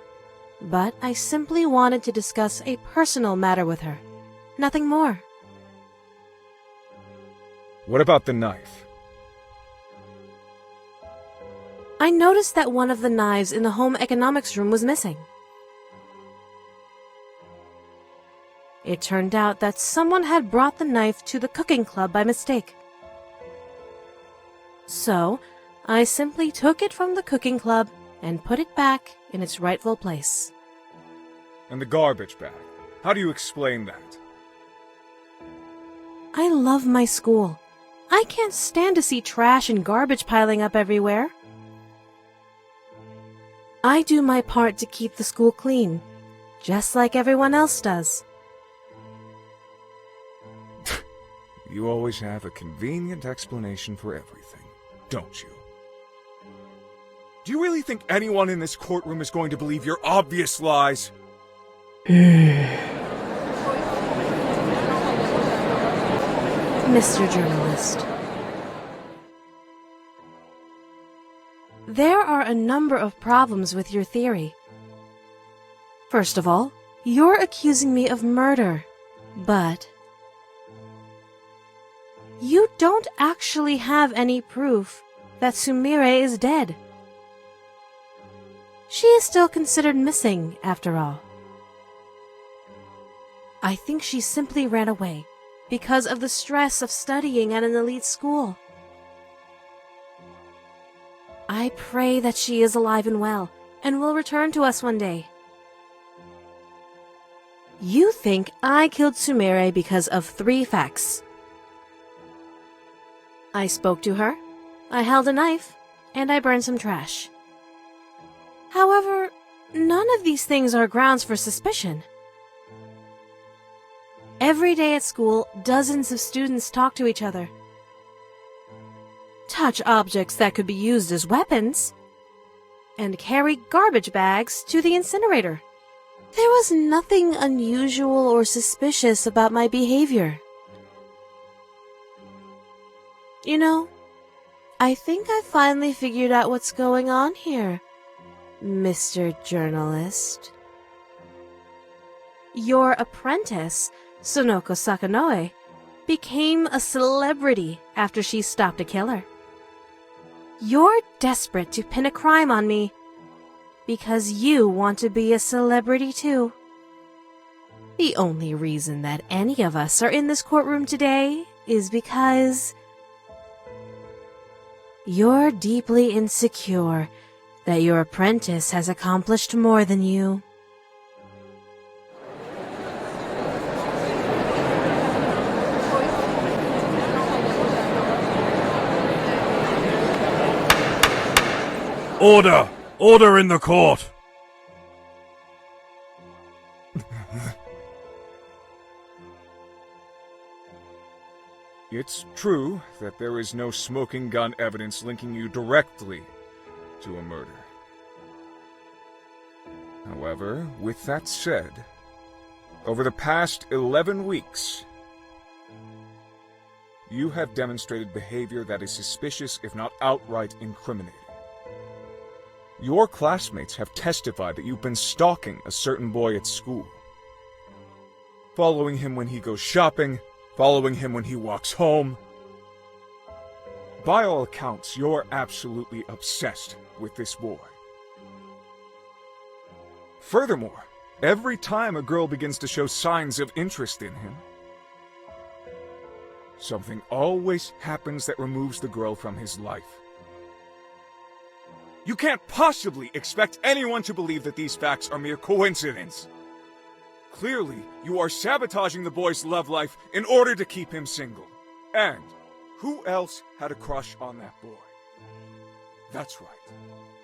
but I simply wanted to discuss a personal matter with her. Nothing more. What about the knife? I noticed that one of the knives in the home economics room was missing. It turned out that someone had brought the knife to the cooking club by mistake. So, I simply took it from the cooking club and put it back in its rightful place. And the garbage bag. How do you explain that? I love my school. I can't stand to see trash and garbage piling up everywhere. I do my part to keep the school clean, just like everyone else does. You always have a convenient explanation for everything, don't you? Do you really think anyone in this courtroom is going to believe your obvious lies? Mr. Journalist. There are a number of problems with your theory. First of all, you're accusing me of murder, but you don't actually have any proof that Sumire is dead. She is still considered missing, after all. I think she simply ran away because of the stress of studying at an elite school. I pray that she is alive and well and will return to us one day. You think I killed Sumire because of 3 facts. I spoke to her, I held a knife, and I burned some trash. However, none of these things are grounds for suspicion. Every day at school, dozens of students talk to each other, touch objects that could be used as weapons, and carry garbage bags to the incinerator. There was nothing unusual or suspicious about my behavior. You know, I think I finally figured out what's going on here, Mr. Journalist. Your apprentice, Sonoko Sakanoe, became a celebrity after she stopped a killer. You're desperate to pin a crime on me because you want to be a celebrity too. The only reason that any of us are in this courtroom today is because you're deeply insecure that your apprentice has accomplished more than you. Order! Order in the court! It's true that there is no smoking gun evidence linking you directly to a murder. However, with that said, over the past 11 weeks, you have demonstrated behavior that is suspicious, if not outright incriminating. Your classmates have testified that you've been stalking a certain boy at school. Following him when he goes shopping, following him when he walks home. By all accounts, you're absolutely obsessed with this boy. Furthermore, every time a girl begins to show signs of interest in him, something always happens that removes the girl from his life. You can't possibly expect anyone to believe that these facts are mere coincidence. Clearly, you are sabotaging the boy's love life in order to keep him single. And who else had a crush on that boy? That's right,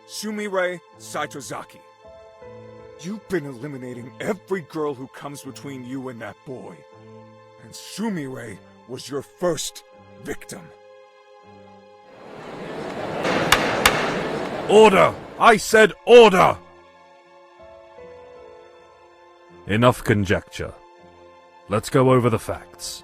Sumire Saitozaki. You've been eliminating every girl who comes between you and that boy. And Sumire was your first victim. Order! I said order! Enough conjecture. Let's go over the facts.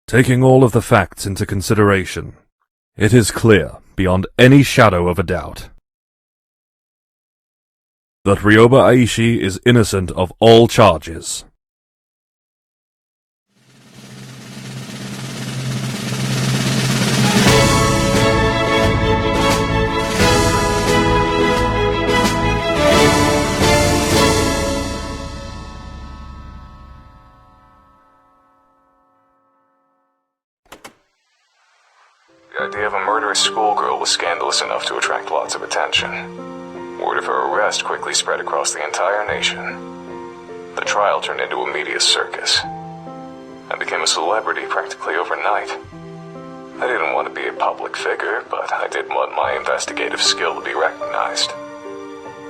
Taking all of the facts into consideration, it is clear, beyond any shadow of a doubt, that Ryobat Aishi is innocent of all charges. The idea of a murderous schoolgirl was scandalous enough to attract lots of attention. Word of her arrest quickly spread across the entire nation. The trial turned into a media circus. I became a celebrity practically overnight. I didn't want to be a public figure, but I did want my investigative skill to be recognized.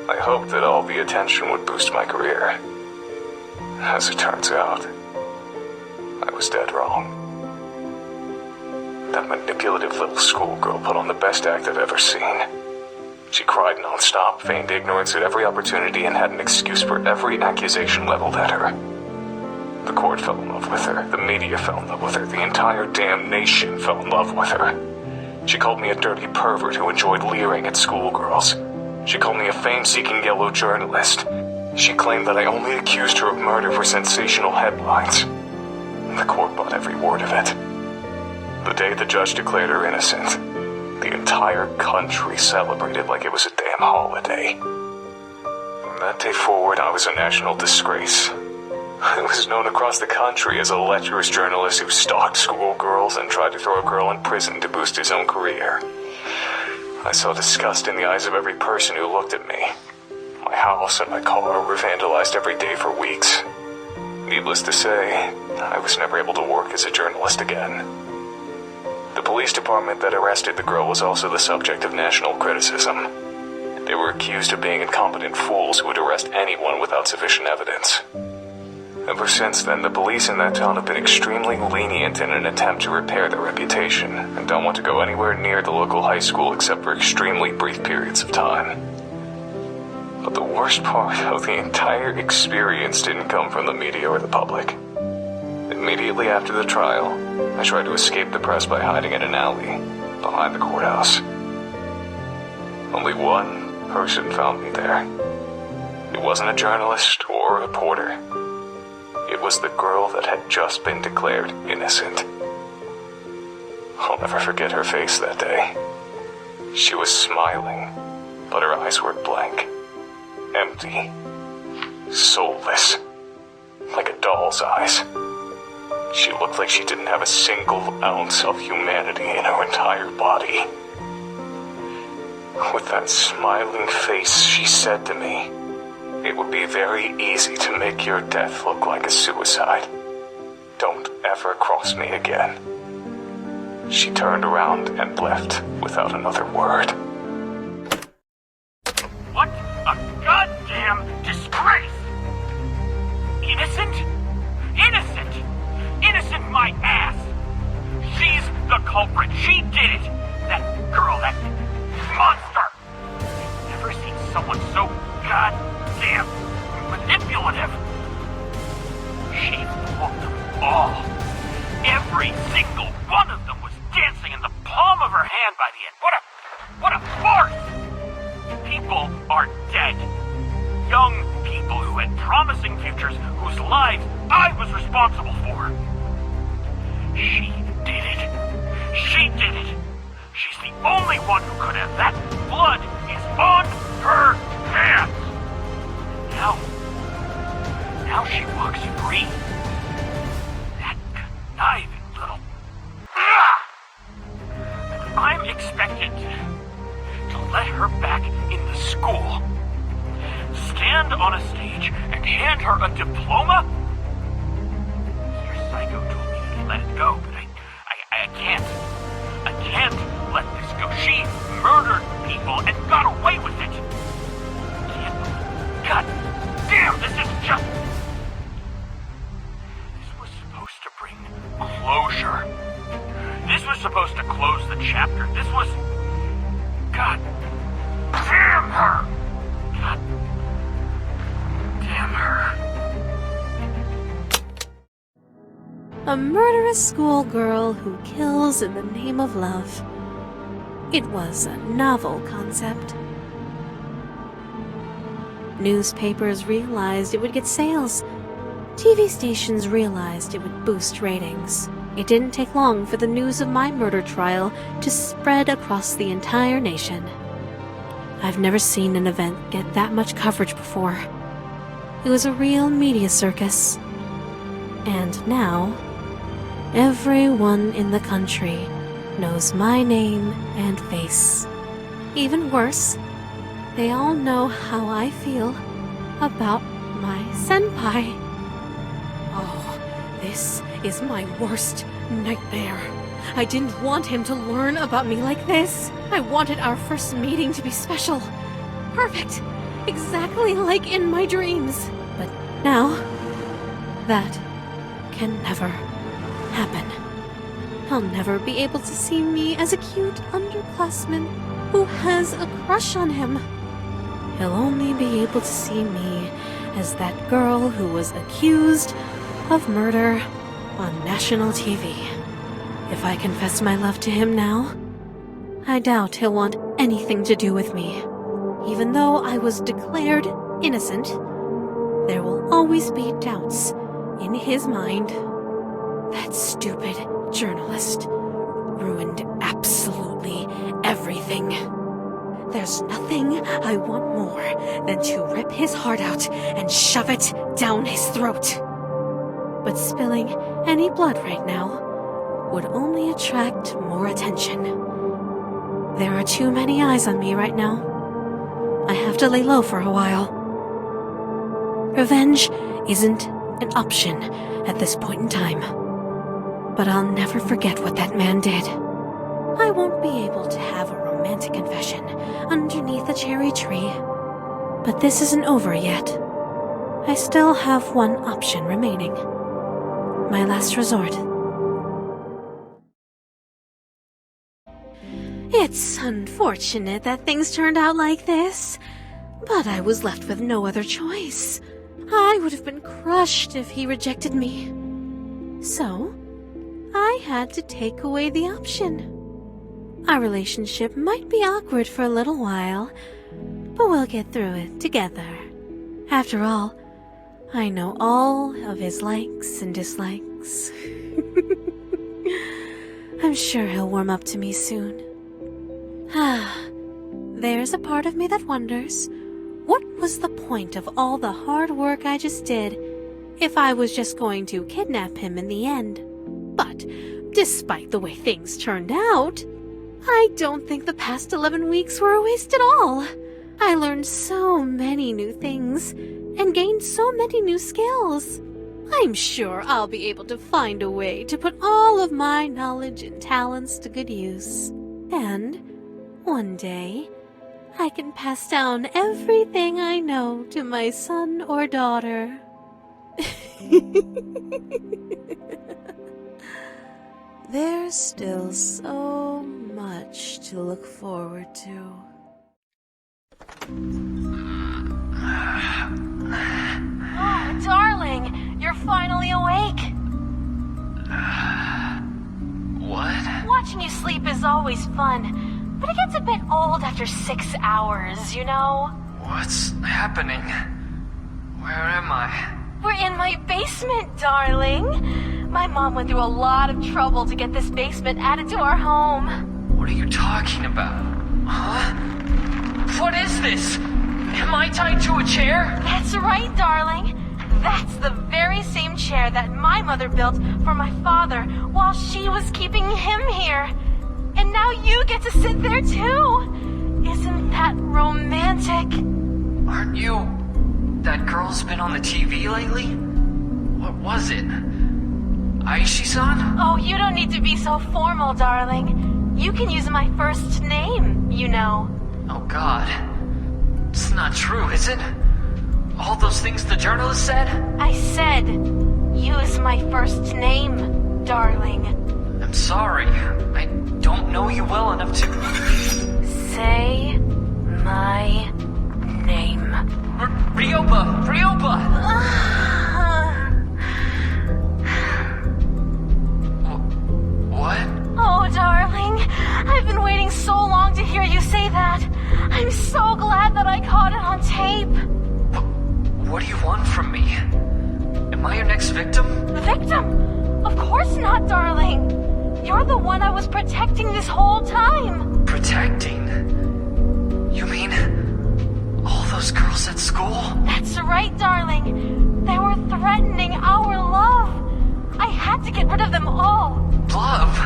I hoped that all the attention would boost my career. As it turns out, I was dead wrong. That manipulative little schoolgirl put on the best act I've ever seen. She cried non-stop, feigned ignorance at every opportunity, and had an excuse for every accusation leveled at her. The court fell in love with her, the media fell in love with her, the entire damn nation fell in love with her. She called me a dirty pervert who enjoyed leering at schoolgirls. She called me a fame-seeking yellow journalist. She claimed that I only accused her of murder for sensational headlines. The court bought every word of it. The day the judge declared her innocent, The entire country celebrated like it was a damn holiday. From that day forward, I was a national disgrace. I was known across the country as a lecherous journalist who stalked schoolgirls and tried to throw a girl in prison to boost his own career. I saw disgust in the eyes of every person who looked at me. My house and my car were vandalized every day for weeks. Needless to say, I was never able to work as a journalist again. The police department that arrested the girl was also the subject of national criticism. They were accused of being incompetent fools who would arrest anyone without sufficient evidence. Ever since then, the police in that town have been extremely lenient in an attempt to repair their reputation, and don't want to go anywhere near the local high school except for extremely brief periods of time. But the worst part of the entire experience didn't come from the media or the public. Immediately after the trial, I tried to escape the press by hiding in an alley behind the courthouse. Only one person found me there. It wasn't a journalist or a reporter. It was the girl that had just been declared innocent. I'll never forget her face that day. She was smiling, but her eyes were blank, empty, soulless, like a doll's eyes. She looked like she didn't have a single ounce of humanity in her entire body. With that smiling face, she said to me, "It would be very easy to make your death look like a suicide. Don't ever cross me again." She turned around and left without another word. What a goddamn disgrace! Innocent? Innocent! Innocent my ass! She's the culprit. She did it! That girl, that monster! I've never seen someone so goddamn manipulative. She fooled them all. Every single one of them was dancing in the palm of her hand by the end. What a farce! People are dead. Young people who had promising futures, whose lives I was responsible for. She did it. She did it. She's the only one who could have. That blood is on her hands. Now she walks free. That conniving little... I'm expected to let her back in the school. Stand on a stage and hand her a diploma? Mr. Psycho told me to let it go, but I can't. I can't let this go. She murdered people and got away with it. God damn, this is just... This was supposed to bring closure. This was supposed to close the chapter. This was... God damn her! God damn her. A murderous schoolgirl who kills in the name of love. It was a novel concept. Newspapers realized it would get sales. TV stations realized it would boost ratings. It didn't take long for the news of my murder trial to spread across the entire nation. I've never seen an event get that much coverage before. It was a real media circus. And now, everyone in the country knows my name and face. Even worse, they all know how I feel about my senpai. Oh, this is my worst nightmare. I didn't want him to learn about me like this. I wanted our first meeting to be special. Perfect. Exactly like in my dreams. But now, that can never happen. He'll never be able to see me as a cute underclassman who has a crush on him. He'll only be able to see me as that girl who was accused of murder on national TV. If I confess my love to him now, I doubt he'll want anything to do with me. Even though I was declared innocent, there will always be doubts in his mind. That stupid journalist. ruined absolutely everything. There's nothing I want more than to rip his heart out and shove it down his throat. But spilling any blood right now would only attract more attention. There are too many eyes on me right now. I have to lay low for a while. Revenge isn't an option at this point in time. But I'll never forget what that man did. I won't be able to have a romantic confession underneath a cherry tree. But this isn't over yet. I still have one option remaining. My last resort. It's unfortunate that things turned out like this, but I was left with no other choice. I would have been crushed if he rejected me. So, I had to take away the option. Our relationship might be awkward for a little while, but we'll get through it together. After all, I know all of his likes and dislikes. I'm sure he'll warm up to me soon. There's a part of me that wonders, what was the point of all the hard work I just did if I was just going to kidnap him in the end? But despite the way things turned out, I don't think the past 11 weeks were a waste at all. I learned so many new things and gained so many new skills. I'm sure I'll be able to find a way to put all of my knowledge and talents to good use. And one day, I can pass down everything I know to my son or daughter. There's still so much to look forward to. Oh, darling, you're finally awake. What? Watching you sleep is always fun, but it gets a bit old after 6 hours, you know? What's happening? Where am I? We're in my basement, darling. My mom went through a lot of trouble to get this basement added to our home. What are you talking about? Huh? What is this? Am I tied to a chair? That's right, darling. That's the very same chair that my mother built for my father while she was keeping him here. And now you get to sit there too. Isn't that romantic? Aren't you... that girl's been on the TV lately? What was it? Aishi-san? Oh, you don't need to be so formal, darling. You can use my first name, you know. Oh God. It's not true, is it? All those things the journalist said? I said, use my first name, darling. I'm sorry. I don't know you well enough to... Say my name. Ryoba! Ryoba! What? Oh, darling. I've been waiting so long to hear you say that. I'm so glad that I caught it on tape. What do you want from me? Am I your next victim? Victim? Of course not, darling. You're the one I was protecting this whole time. Protecting? You mean all those girls at school? That's right, darling. They were threatening our love. I had to get rid of them all. Love?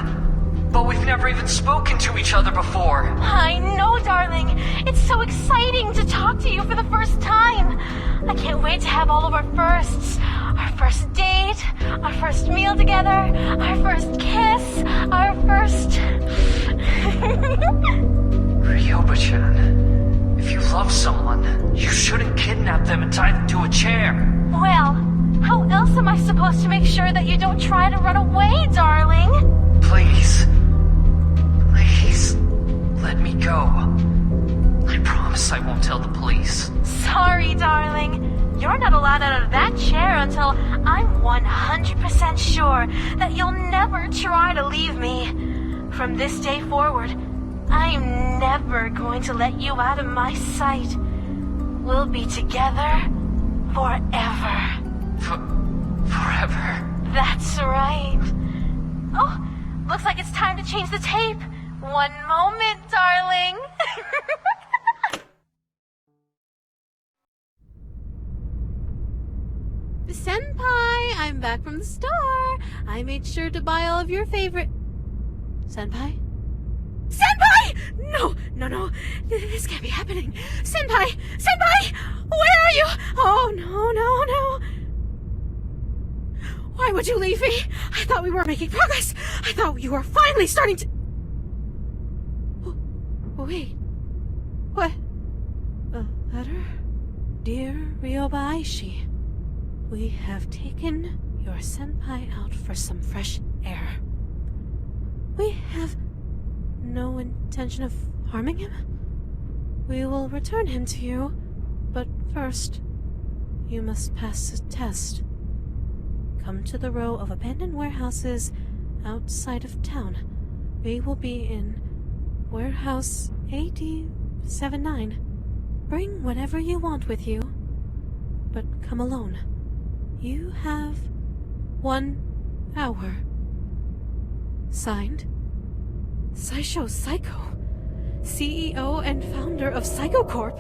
But we've never even spoken to each other before. I know, darling. It's so exciting to talk to you for the first time. I can't wait to have all of our firsts. Our first date, our first meal together, our first kiss, our first... Ryoba-chan, if you love someone, you shouldn't kidnap them and tie them to a chair. Well, how else am I supposed to make sure that you don't try to run away, darling? Please. Please, let me go. I promise I won't tell the police. Sorry, darling. You're not allowed out of that chair until I'm 100% sure that you'll never try to leave me. From this day forward, I'm never going to let you out of my sight. We'll be together forever. Forever? That's right. Oh, Looks like it's time to change the tape. One moment, darling. Senpai, I'm back from the store. I made sure to buy all of your favorite... Senpai? Senpai! No. This can't be happening. Senpai! Where are you? Oh, no. Why would you leave me? I thought we were making progress. I thought you were finally starting to... Wait. What? A letter? Dear Ryobat, we have taken your senpai out for some fresh air. We have no intention of harming him. We will return him to you, but first, you must pass a test. Come to the row of abandoned warehouses outside of town. We will be in warehouse AD-79. Bring whatever you want with you, but come alone. You have 1 hour. Signed, Saisho Psycho, CEO and founder of Psycho Corp.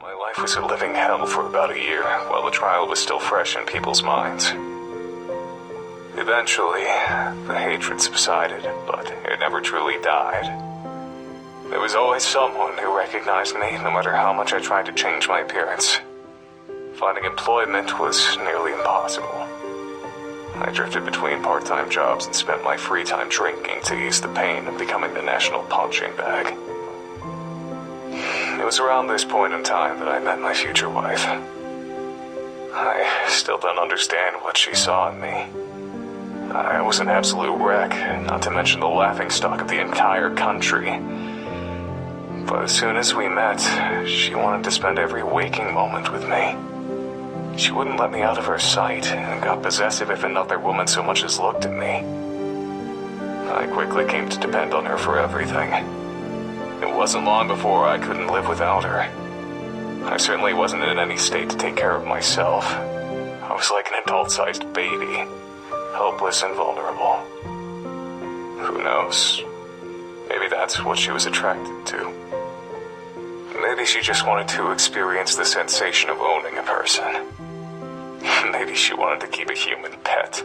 My life was a living hell for about a year, while the trial was still fresh in people's minds. Eventually, the hatred subsided, but it never truly died. There was always someone who recognized me, no matter how much I tried to change my appearance. Finding employment was nearly impossible. I drifted between part-time jobs and spent my free time drinking to ease the pain of becoming the national punching bag. It was around this point in time that I met my future wife. I still don't understand what she saw in me. I was an absolute wreck, not to mention the laughingstock of the entire country. But as soon as we met, she wanted to spend every waking moment with me. She wouldn't let me out of her sight, and got possessive if another woman so much as looked at me. I quickly came to depend on her for everything. It wasn't long before I couldn't live without her. I certainly wasn't in any state to take care of myself. I was like an adult-sized baby, helpless and vulnerable. Who knows? Maybe that's what she was attracted to. Maybe she just wanted to experience the sensation of owning a person. Maybe she wanted to keep a human pet.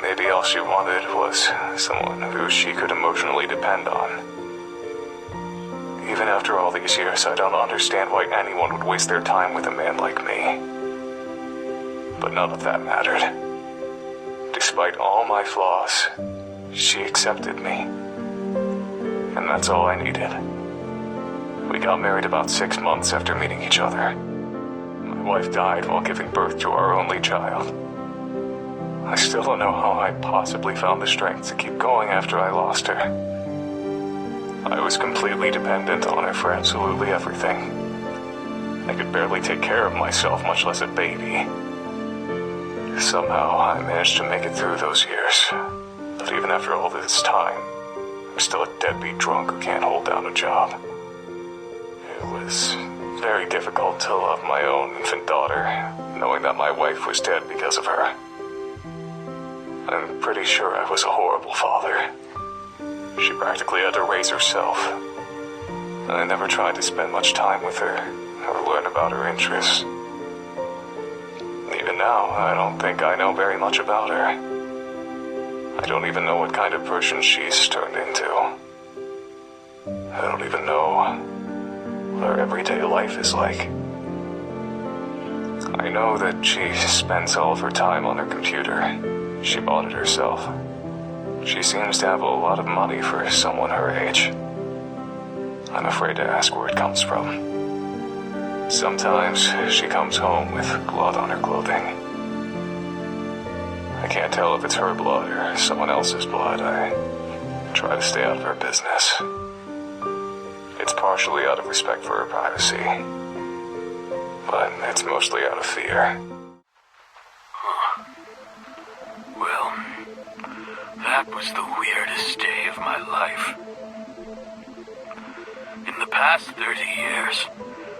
Maybe all she wanted was someone who she could emotionally depend on. Even after all these years, I don't understand why anyone would waste their time with a man like me. But none of that mattered. Despite all my flaws, she accepted me. And that's all I needed. We got married about 6 months after meeting each other. My wife died while giving birth to our only child. I still don't know how I possibly found the strength to keep going after I lost her. I was completely dependent on her for absolutely everything. I could barely take care of myself, much less a baby. Somehow, I managed to make it through those years. But even after all this time, I'm still a deadbeat drunk who can't hold down a job. It was very difficult to love my own infant daughter, knowing that my wife was dead because of her. I'm pretty sure I was a horrible father. She practically had to raise herself. I never tried to spend much time with her, or learn about her interests. Even now, I don't think I know very much about her. I don't even know what kind of person she's turned into. I don't even know what her everyday life is like. I know that she spends all of her time on her computer. She bought it herself. She seems to have a lot of money for someone her age. I'm afraid to ask where it comes from. Sometimes she comes home with blood on her clothing. I can't tell if it's her blood or someone else's blood. I try to stay out of her business. It's partially out of respect for her privacy, but it's mostly out of fear. Well, that was the weirdest day of my life. In the past 30 years,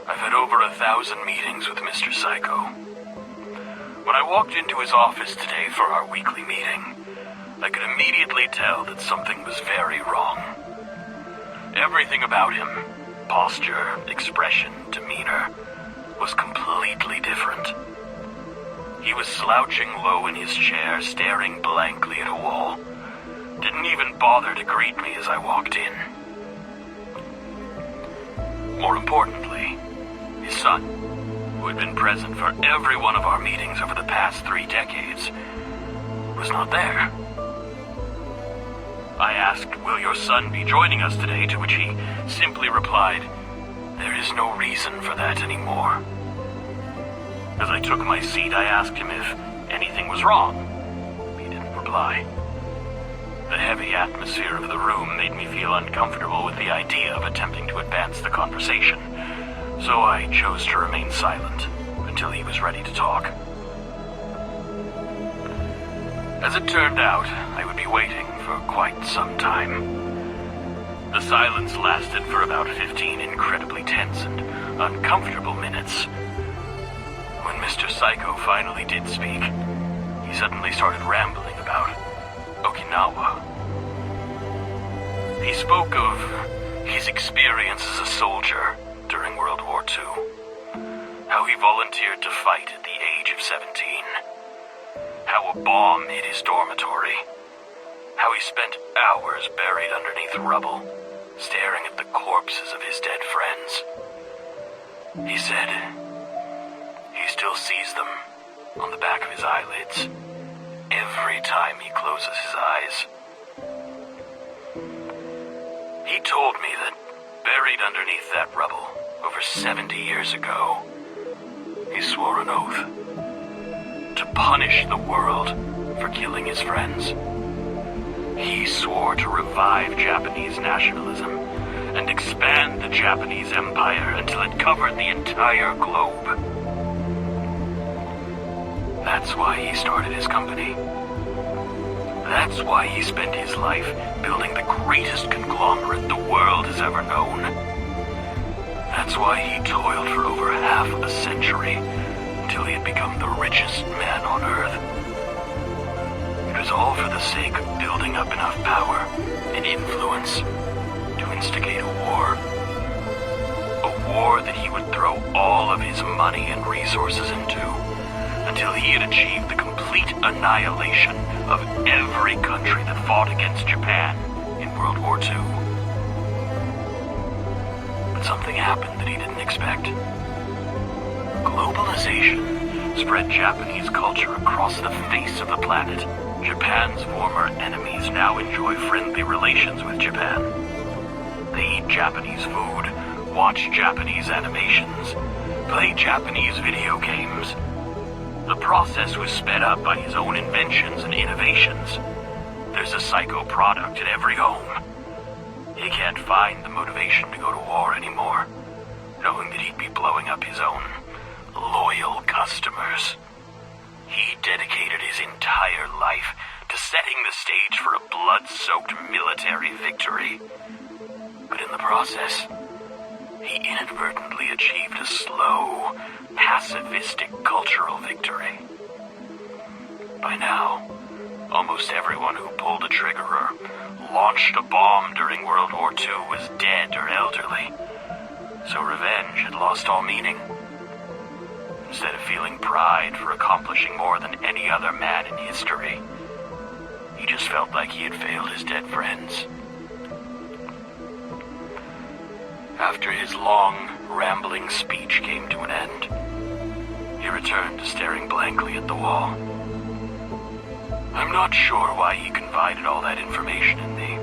I've had over 1,000 meetings with Mr. Psycho. When I walked into his office today for our weekly meeting, I could immediately tell that something was very wrong. Everything about him, posture, expression, demeanor, was completely different. He was slouching low in his chair, staring blankly at a wall. Didn't even bother to greet me as I walked in. More importantly, his son, who had been present for every one of our meetings over the past 3 decades, was not there. I asked, "Will your son be joining us today?" To which he simply replied, "There is no reason for that anymore." As I took my seat, I asked him if anything was wrong. He didn't reply. The heavy atmosphere of the room made me feel uncomfortable with the idea of attempting to advance the conversation, so I chose to remain silent until he was ready to talk. As it turned out, I would be waiting for quite some time. The silence lasted for about 15 incredibly tense and uncomfortable minutes. When Mr. Psycho finally did speak, he suddenly started rambling about Okinawa. He spoke of his experience as a soldier during World War II, how he volunteered to fight at the age of 17, how a bomb hit his dormitory, how he spent hours buried underneath rubble, staring at the corpses of his dead friends. He said he still sees them on the back of his eyelids every time he closes his eyes. He told me that buried underneath that rubble over 70 years ago, he swore an oath to punish the world for killing his friends. He swore to revive Japanese nationalism and expand the Japanese empire until it covered the entire globe. That's why he started his company. That's why he spent his life building the greatest conglomerate the world has ever known. That's why he toiled for over half a century until he had become the richest man on Earth. It was all for the sake of building up enough power and influence to instigate a war. A war that he would throw all of his money and resources into until he had achieved the complete annihilation of every country that fought against Japan in World War II. But something happened that he didn't expect. Globalization spread Japanese culture across the face of the planet. Japan's former enemies now enjoy friendly relations with Japan. They eat Japanese food, watch Japanese animations, play Japanese video games. The process was sped up by his own inventions and innovations. There's a Psycho product in every home. He can't find the motivation to go to war anymore, knowing that he'd be blowing up his own loyal customers. He dedicated his entire life to setting the stage for a blood-soaked military victory. But in the process, he inadvertently achieved a slow, pacifistic cultural victory. By now, almost everyone who pulled a trigger or launched a bomb during World War II was dead or elderly, so revenge had lost all meaning. Instead of feeling pride for accomplishing more than any other man in history, he just felt like he had failed his dead friends. After his long, rambling speech came to an end, he returned to staring blankly at the wall. I'm not sure why he confided all that information in me.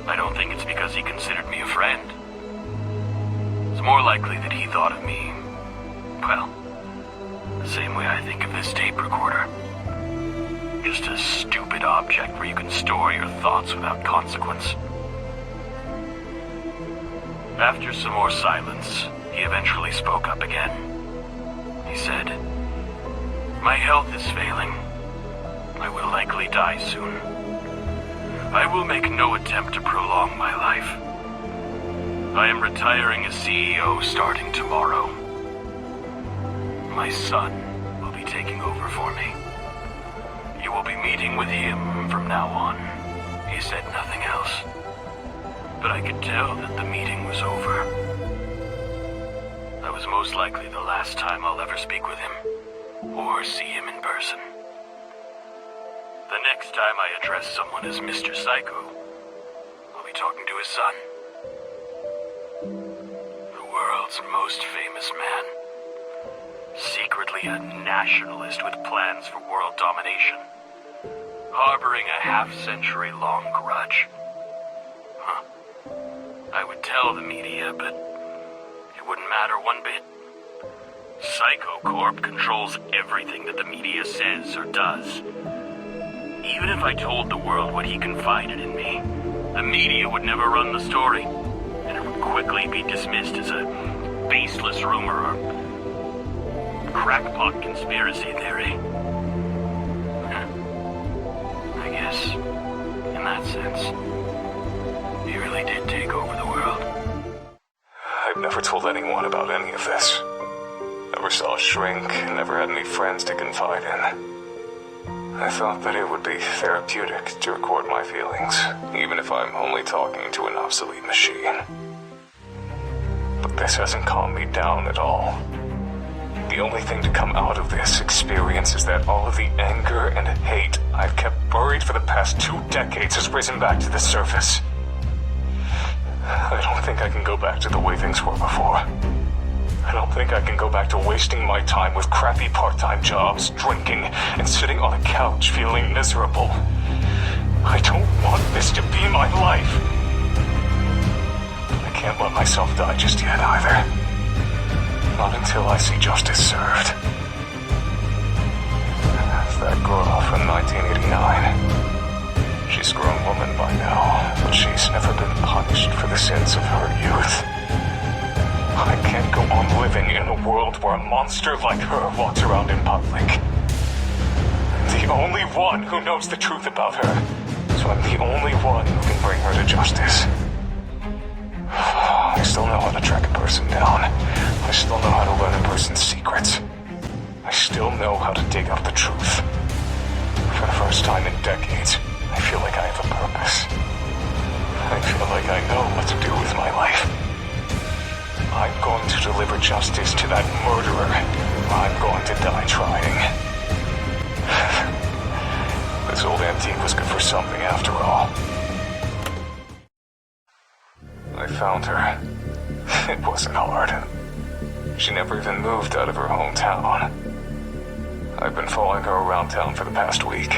I don't think it's because he considered me a friend. It's more likely that he thought of me, well, the same way I think of this tape recorder. Just a stupid object where you can store your thoughts without consequence. After some more silence, he eventually spoke up again. He said, "My health is failing. I will likely die soon. I will make no attempt to prolong my life. I am retiring as CEO starting tomorrow. My son will be taking over for me. You will be meeting with him from now on. He said nothing else. But I could tell that the meeting was over. That was most likely the last time I'll ever speak with him, or see him in person. The next time I address someone as Mr. Psycho, I'll be talking to his son. The world's most famous man. Secretly a nationalist with plans for world domination. Harboring a half-century-long grudge. I would tell the media, but it wouldn't matter one bit. Psycho Corp controls everything that the media says or does. Even if I told the world what he confided in me, the media would never run the story, and it would quickly be dismissed as a baseless rumor or crackpot conspiracy theory. I guess, in that sense, he really did take over the world. I've never told anyone about any of this. Never saw a shrink, never had any friends to confide in. I thought that it would be therapeutic to record my feelings, even if I'm only talking to an obsolete machine. But this hasn't calmed me down at all. The only thing to come out of this experience is that all of the anger and hate I've kept buried for the past 2 decades has risen back to the surface. I don't think I can go back to the way things were before. I don't think I can go back to wasting my time with crappy part-time jobs, drinking, and sitting on a couch feeling miserable. I don't want this to be my life. But I can't let myself die just yet either. Not until I see justice served. That girl from 1989. She's a grown woman by now, but she's never been punished for the sins of her youth. I can't go on living in a world where a monster like her walks around in public. The only one who knows the truth about her, so I'm the only one who can bring her to justice. I still know how to track a person down. I still know how to learn a person's secrets. I still know how to dig up the truth. For the first time in decades, I feel like I have a purpose. I feel like I know what to do with my life. I'm going to deliver justice to that murderer. I'm going to die trying. This old antique was good for something after all. I found her. It wasn't hard. She never even moved out of her hometown. I've been following her around town for the past week.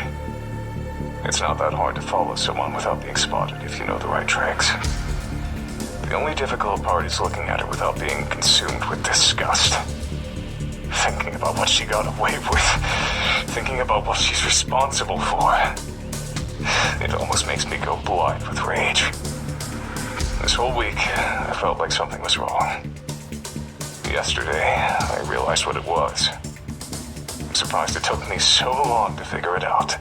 It's not that hard to follow someone without being spotted if you know the right tricks. The only difficult part is looking at her without being consumed with disgust. Thinking about what she got away with. Thinking about what she's responsible for. It almost makes me go blind with rage. This whole week, I felt like something was wrong. Yesterday, I realized what it was. I'm surprised it took me so long to figure it out.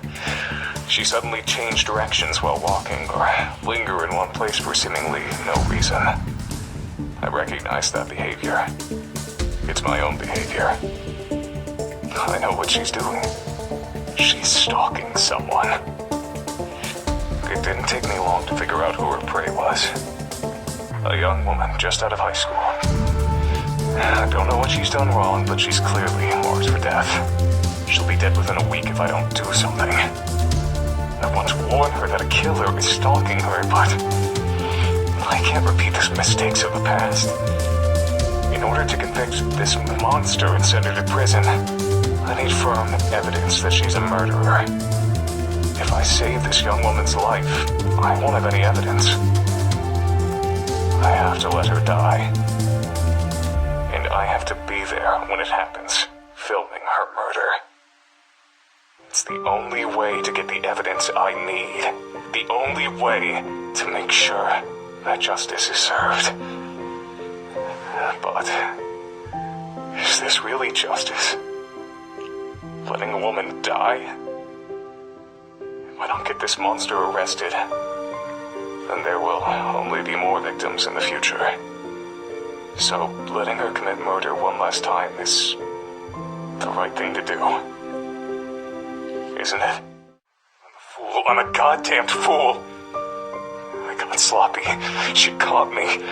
She suddenly changed directions while walking, or linger in one place for seemingly no reason. I recognize that behavior. It's my own behavior. I know what she's doing. She's stalking someone. It didn't take me long to figure out who her prey was. A young woman just out of high school. I don't know what she's done wrong, but she's clearly marked for death. She'll be dead within a week if I don't do something. I once warned her that a killer is stalking her, but I can't repeat the mistakes of the past. In order to convict this monster and send her to prison, I need firm evidence that she's a murderer. If I save this young woman's life, I won't have any evidence. I have to let her die. And I have to be there when it happens, filming her murder. It's the only way to get the evidence I need. The only way to make sure that justice is served. But is this really justice? Letting a woman die? If I don't get this monster arrested, and there will only be more victims in the future. So, letting her commit murder one last time is the right thing to do. Isn't it? I'm a fool. I'm a goddamned fool. I got sloppy. She caught me.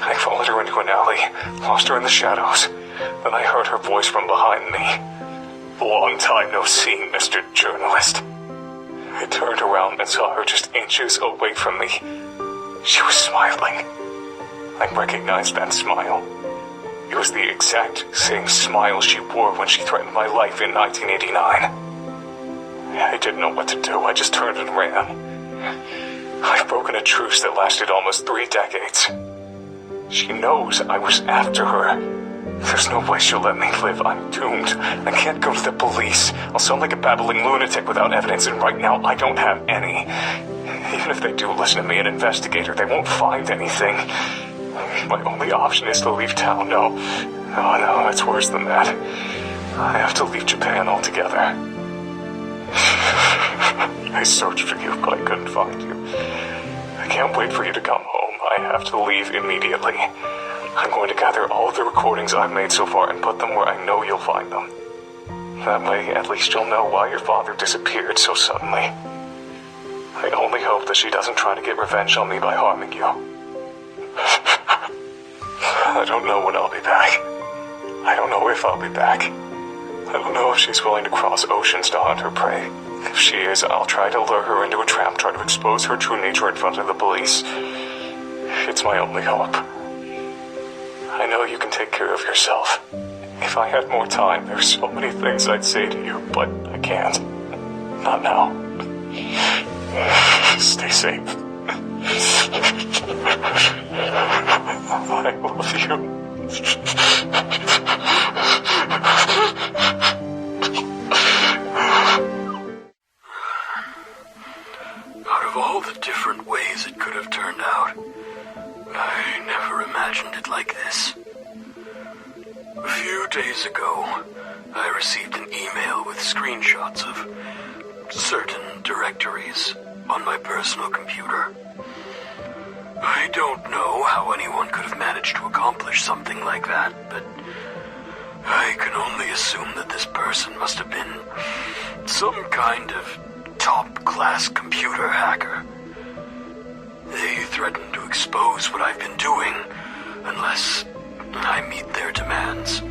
I followed her into an alley, lost her in the shadows. Then I heard her voice from behind me. Long time no see, Mr. Journalist. I turned around and saw her just inches away from me. She was smiling. I recognized that smile. It was the exact same smile she wore when she threatened my life in 1989. I didn't know what to do. I just turned and ran. I've broken a truce that lasted almost 3 decades. She knows I was after her. There's no way she'll let me live. I'm doomed. I can't go to the police. I'll sound like a babbling lunatic without evidence, and right now I don't have any. Even if they do listen to me and investigate her, they won't find anything. My only option is to leave town. No, it's worse than that. I have to leave Japan altogether. I searched for you, but I couldn't find you. I can't wait for you to come home. I have to leave immediately. I'm going to gather all of the recordings I've made so far and put them where I know you'll find them. That way, at least you'll know why your father disappeared so suddenly. I only hope that she doesn't try to get revenge on me by harming you. I don't know when I'll be back. I don't know if I'll be back. I don't know if she's willing to cross oceans to hunt her prey. If she is, I'll try to lure her into a trap, try to expose her true nature in front of the police. It's my only hope. I know you can take care of yourself. If I had more time, there's so many things I'd say to you, but I can't. Not now. Stay safe. I love you. Out of all the different ways it could have turned out, I never imagined it like this. A few days ago, I received an email with screenshots of certain directories on my personal computer. I don't know how anyone could have managed to accomplish something like that, but I can only assume that this person must have been some kind of top-class computer hacker. They threatened to expose what I've been doing unless I meet their demands.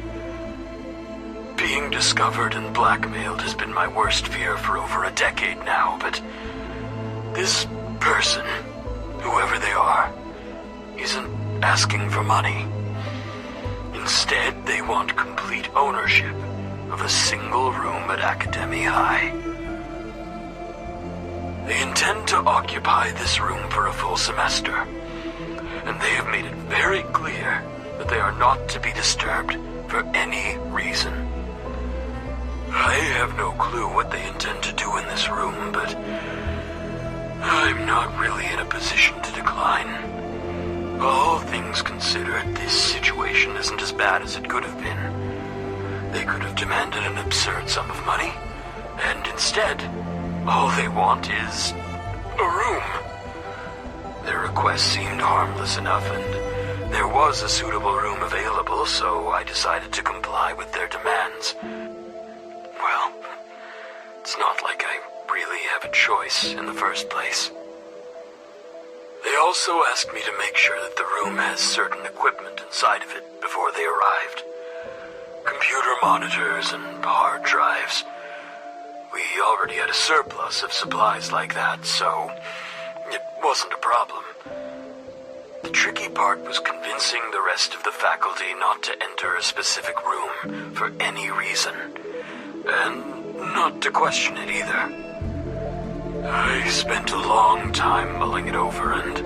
Being discovered and blackmailed has been my worst fear for over a decade now, but this person, whoever they are, isn't asking for money. Instead, they want complete ownership of a single room at Academy High. They intend to occupy this room for a full semester, and they have made it very clear that they are not to be disturbed for any reason. I have no clue what they intend to do in this room, but I'm not really in a position to decline. All things considered, this situation isn't as bad as it could have been. They could have demanded an absurd sum of money, and instead, all they want is a room. Their request seemed harmless enough, and there was a suitable room available, so I decided to comply with their demands. Well, it's not like I really have a choice in the first place. They also asked me to make sure that the room has certain equipment inside of it before they arrived. Computer monitors and hard drives. We already had a surplus of supplies like that, so it wasn't a problem. The tricky part was convincing the rest of the faculty not to enter a specific room for any reason, and not to question it either. I spent a long time mulling it over and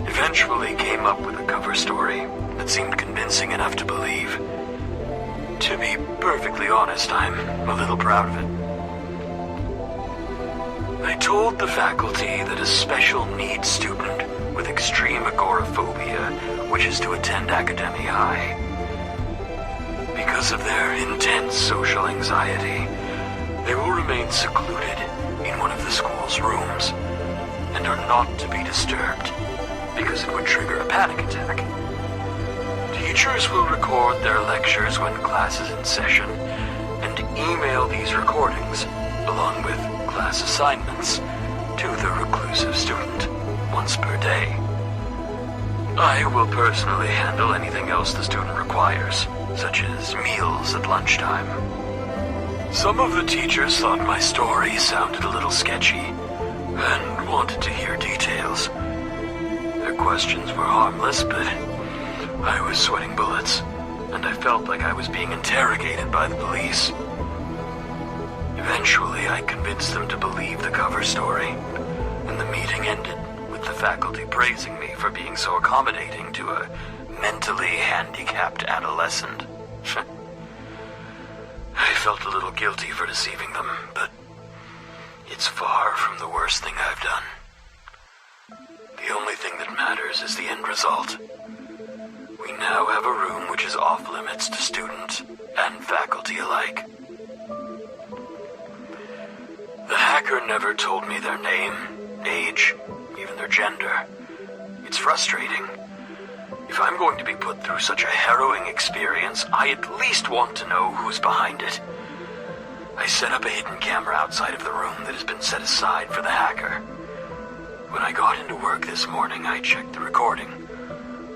eventually came up with a cover story that seemed convincing enough to believe. To be perfectly honest, I'm a little proud of it. I told the faculty that a special needs student with extreme agoraphobia wishes to attend Academy High. Because of their intense social anxiety, they will remain secluded in one of the school's rooms. and are not to be disturbed, because it would trigger a panic attack. Teachers will record their lectures when class is in session, and email these recordings, along with class assignments, to the reclusive student once per day. I will personally handle anything else the student requires, such as meals at lunchtime. Some of the teachers thought my story sounded a little sketchy, and wanted to hear details. Their questions were harmless, but I was sweating bullets, and I felt like I was being interrogated by the police. Eventually, I convinced them to believe the cover story, and the meeting ended with the faculty praising me for being so accommodating to a mentally handicapped adolescent. I felt a little guilty for deceiving them, but it's far from the worst thing I've done. The only thing that matters is the end result. We now have a room which is off limits to students and faculty alike. The hacker never told me their name, age, even their gender. It's frustrating. If I'm going to be put through such a harrowing experience, I at least want to know who's behind it. I set up a hidden camera outside of the room that has been set aside for the hacker. When I got into work this morning, I checked the recording,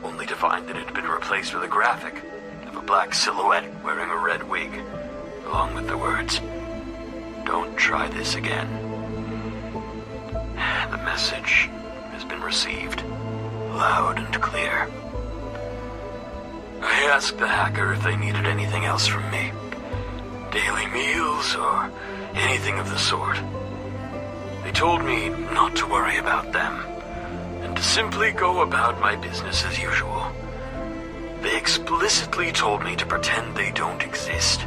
only to find that it had been replaced with a graphic of a black silhouette wearing a red wig, along with the words, "Don't try this again." The message has been received, loud and clear. I asked the hacker if they needed anything else from me, daily meals or anything of the sort. They told me not to worry about them, and to simply go about my business as usual. They explicitly told me to pretend they don't exist.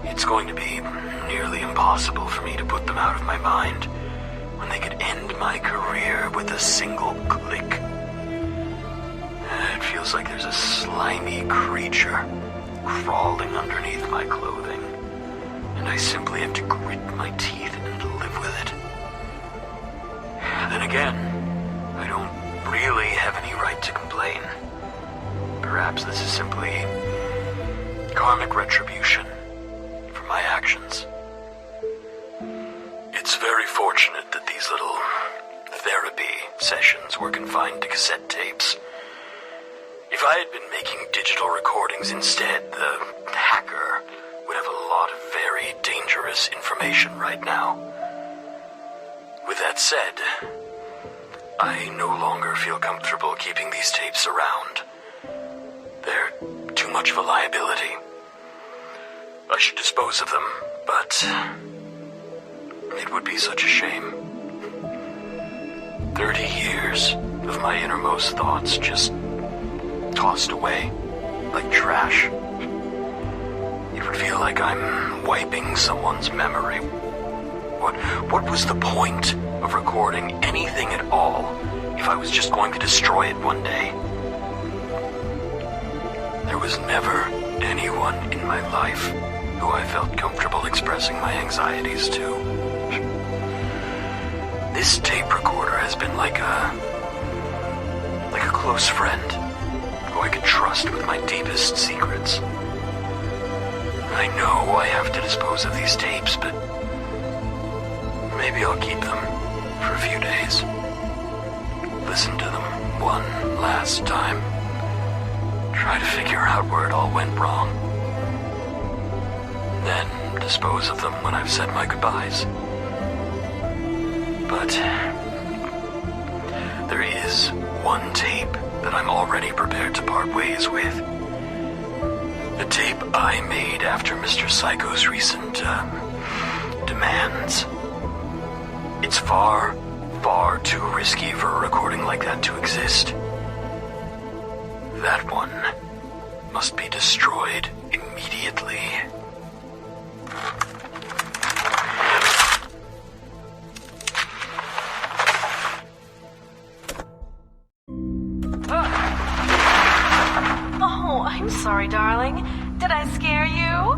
It's going to be nearly impossible for me to put them out of my mind when they could end my career with a single click. It feels like there's a slimy creature crawling underneath my clothing, and I simply have to grit my teeth and live with it. Then again, I don't really have any right to complain. Perhaps this is simply karmic retribution for my actions. It's very fortunate that these little therapy sessions were confined to cassette tapes. If I had been making digital recordings instead, the hacker would have a lot of very dangerous information right now. With that said, I no longer feel comfortable keeping these tapes around. They're too much of a liability. I should dispose of them, but it would be such a shame. 30 years of my innermost thoughts just tossed away like trash. It would feel like I'm wiping someone's memory. What was the point of recording anything at all if I was just going to destroy it one day? There was never anyone in my life who I felt comfortable expressing my anxieties to. This tape recorder has been like a close friend who I could trust with my deepest secrets. I know I have to dispose of these tapes, but maybe I'll keep them for a few days. Listen to them one last time. Try to figure out where it all went wrong. Then dispose of them when I've said my goodbyes. But there is one tape that I'm already prepared to part ways with. The tape I made after Mr. Psycho's recent demands. It's far, far too risky for a recording like that to exist. That one must be destroyed immediately. Oh, I'm sorry, darling. Did I scare you?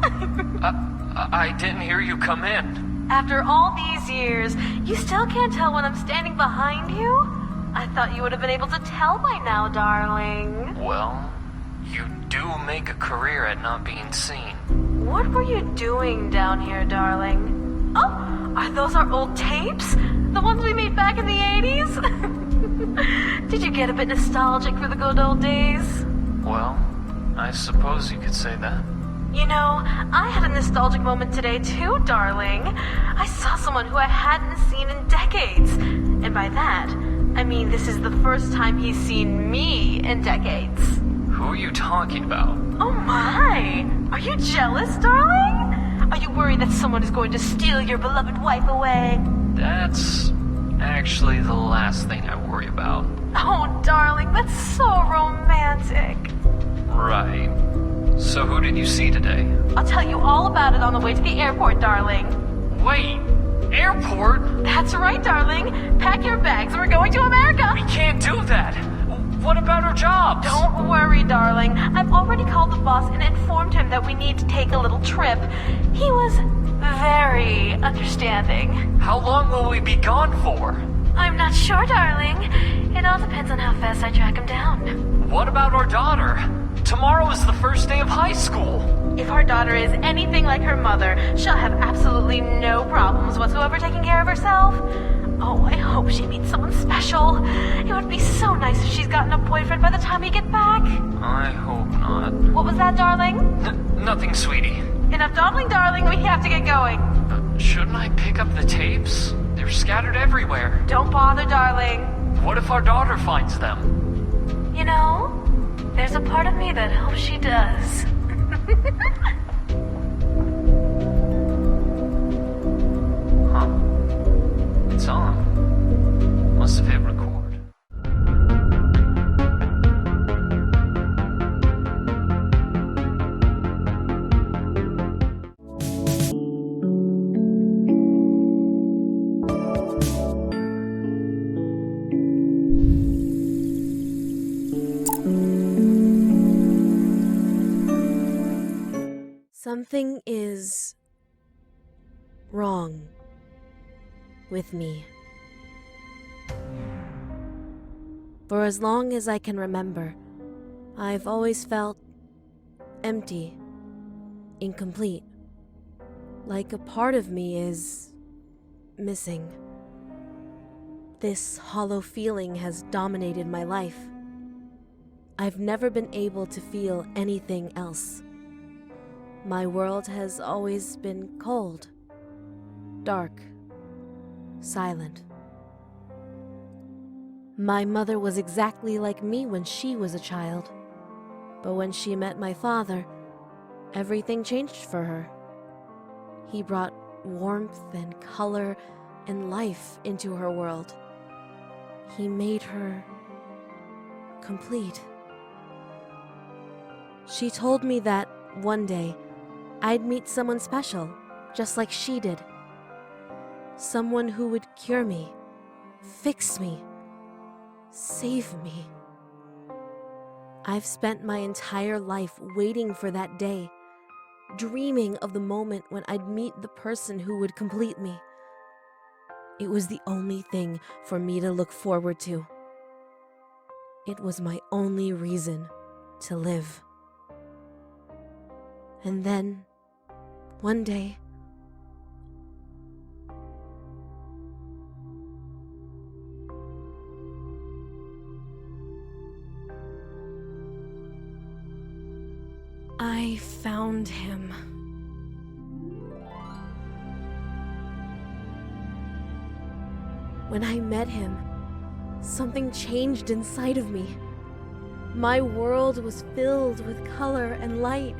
I didn't hear you come in. After all these years, you still can't tell when I'm standing behind you? I thought you would have been able to tell by now, darling. Well, you do make a career at not being seen. What were you doing down here, darling? Oh, are those our old tapes? The ones we made back in the 80s? Did you get a bit nostalgic for the good old days? Well, I suppose you could say that. You know, I had a nostalgic moment today too, darling. I saw someone who I hadn't seen in decades. And by that, I mean this is the first time he's seen me in decades. Who are you talking about? Oh my! Are you jealous, darling? Are you worried that someone is going to steal your beloved wife away? That's actually the last thing I worry about. Oh, darling, that's so romantic. Right. So who did you see today? I'll tell you all about it on the way to the airport, darling. Wait, airport? That's right, darling. Pack your bags, we're going to America. We can't do that. What about our jobs? Don't worry, darling. I've already called the boss and informed him that we need to take a little trip. He was very understanding. How long will we be gone for? I'm not sure, darling. It all depends on how fast I track him down. What about our daughter? Tomorrow is the first day of high school. If our daughter is anything like her mother, she'll have absolutely no problems whatsoever taking care of herself. Oh, I hope she meets someone special. It would be so nice if she's gotten a boyfriend by the time we get back. I hope not. What was that, darling? Nothing, sweetie. Enough dawdling, darling. We have to get going. Shouldn't I pick up the tapes? They're scattered everywhere. Don't bother, darling. What if our daughter finds them? You know, there's a part of me that hopes she does. Huh? It's on. Must have hit record. Something is wrong with me. For as long as I can remember, I've always felt empty, incomplete, like a part of me is missing. This hollow feeling has dominated my life. I've never been able to feel anything else. My world has always been cold, dark, silent. My mother was exactly like me when she was a child, but when she met my father, everything changed for her. He brought warmth and color and life into her world. He made her complete. She told me that one day I'd meet someone special, just like she did. Someone who would cure me, fix me, save me. I've spent my entire life waiting for that day, dreaming of the moment when I'd meet the person who would complete me. It was the only thing for me to look forward to. It was my only reason to live. And then, one day, I found him. When I met him, something changed inside of me. My world was filled with color and light.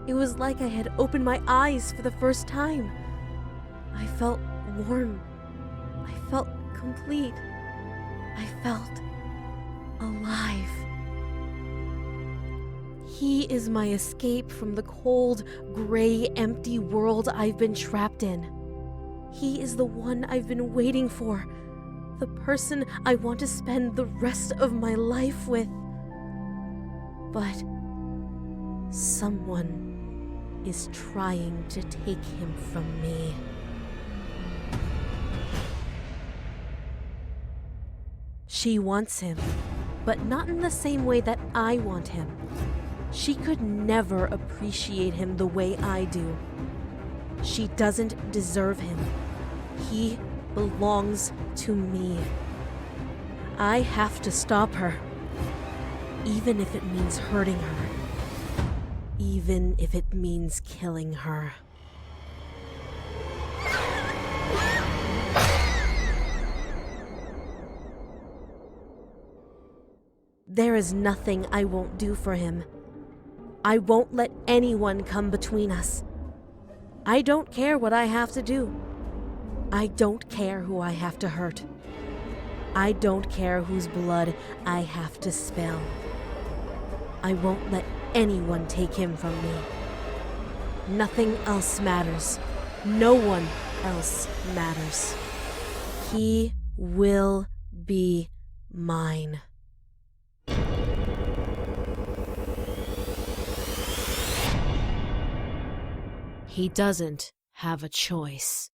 It was like I had opened my eyes for the first time. I felt warm. I felt complete. I felt alive. He is my escape from the cold, gray, empty world I've been trapped in. He is the one I've been waiting for, the person I want to spend the rest of my life with. But someone is trying to take him from me. She wants him, but not in the same way that I want him. She could never appreciate him the way I do. She doesn't deserve him. He belongs to me. I have to stop her, even if it means hurting her, even if it means killing her. There is nothing I won't do for him. I won't let anyone come between us. I don't care what I have to do. I don't care who I have to hurt. I don't care whose blood I have to spill. I won't let anyone take him from me. Nothing else matters. No one else matters. He will be mine. He doesn't have a choice.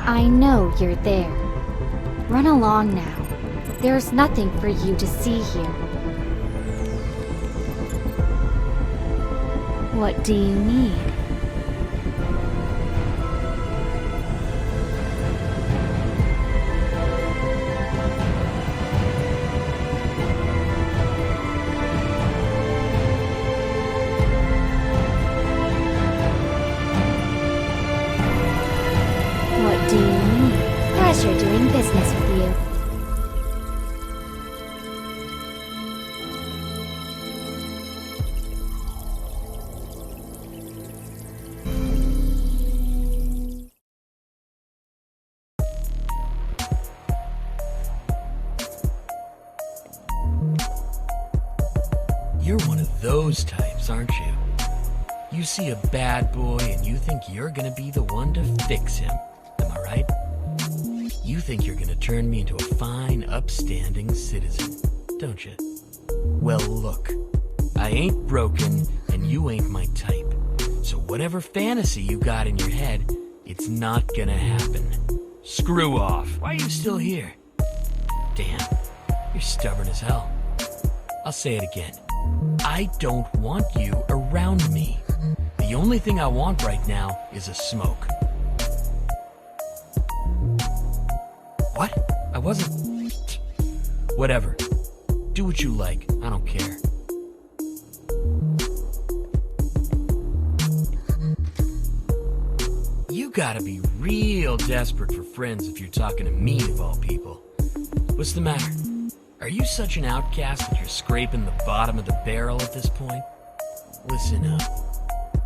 I know you're there. Run along now. There's nothing for you to see here. What do you need? What do you need? Pleasure doing business with you. You're one of those types, aren't you? You see a bad boy and you think you're gonna be the one to fix him. Am I right? You think you're gonna turn me into a fine, upstanding citizen, don't you? Well, look. I ain't broken, and you ain't my type. So whatever fantasy you got in your head, it's not gonna happen. Screw off. Why are you still here? Damn, you're stubborn as hell. I'll say it again. I don't want you around me. The only thing I want right now is a smoke. What? I wasn't... Whatever. Do what you like. I don't care. You gotta be real desperate for friends if you're talking to me of all people. What's the matter? Are you such an outcast that you're scraping the bottom of the barrel at this point? Listen up.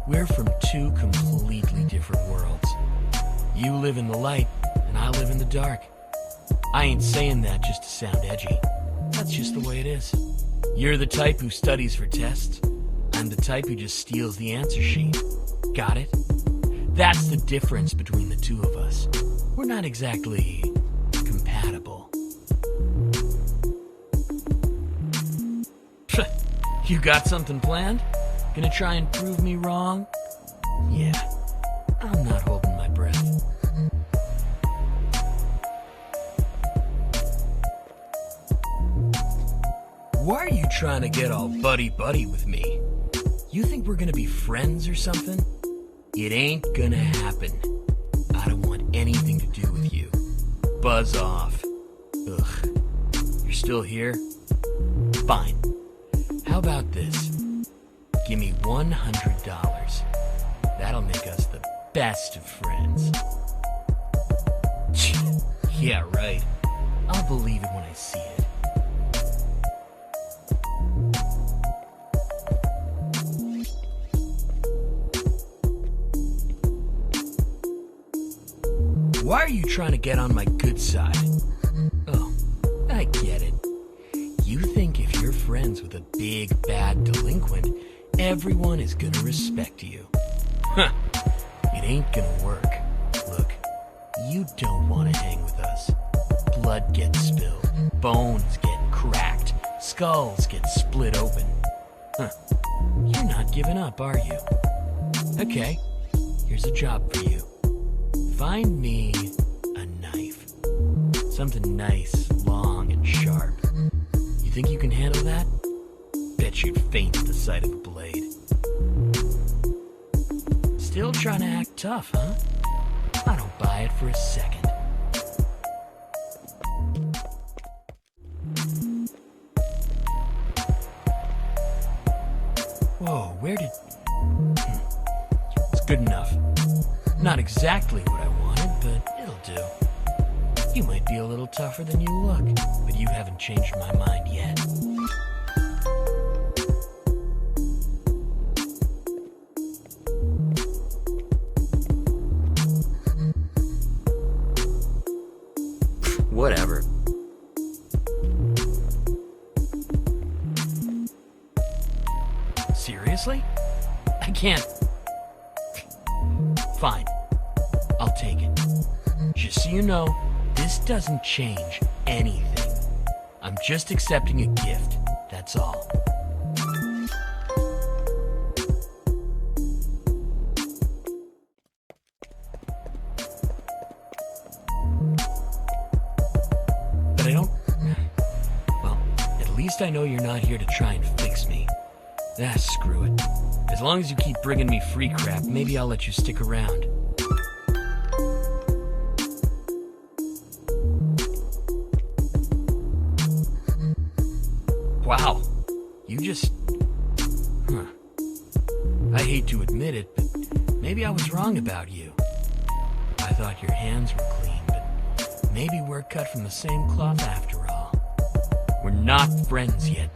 We're from two completely different worlds. You live in the light, and I live in the dark. I ain't saying that just to sound edgy. That's just the way it is. You're the type who studies for tests. I'm the type who just steals the answer sheet. Got it? That's the difference between the two of us. We're not exactly compatible. You got something planned? Gonna try and prove me wrong? Yeah, I'm not holding my breath. Why are you trying to get all buddy-buddy with me? You think we're gonna be friends or something? It ain't gonna happen. I don't want anything to do with you. Buzz off. Ugh. You're still here? Fine. How about this? Give me $100. That'll make us the best of friends. Yeah, right. I'll believe it when I see it. Why are you trying to get on my good side? Oh, I get it. You think if you're friends with a big, bad delinquent, everyone is gonna respect you. Huh. It ain't gonna work. Look, you don't want to hang with us. Blood gets spilled, bones get cracked, skulls get split open. Huh. You're not giving up, are you? Okay, here's a job for you. Find me a knife. Something nice, long, and sharp. You think you can handle that? Bet you'd faint at the sight of a blade. Still trying to act tough, huh? I don't buy it for a second. Whoa, where did... It's good enough. Not exactly what I wanted, but it'll do. You might be a little tougher than you look, but you haven't changed my mind yet. Whatever. Seriously? I can't... Fine. I'll take it. Just so you know, this doesn't change anything. I'm just accepting a gift, that's all. But I don't... Well, at least I know you're not here to try and fix me. Ah, screw it. As long as you keep bringing me free crap, maybe I'll let you stick around. Wow. You just... Huh. I hate to admit it, but maybe I was wrong about you. I thought your hands were clean, but maybe we're cut from the same cloth after all. We're not friends yet.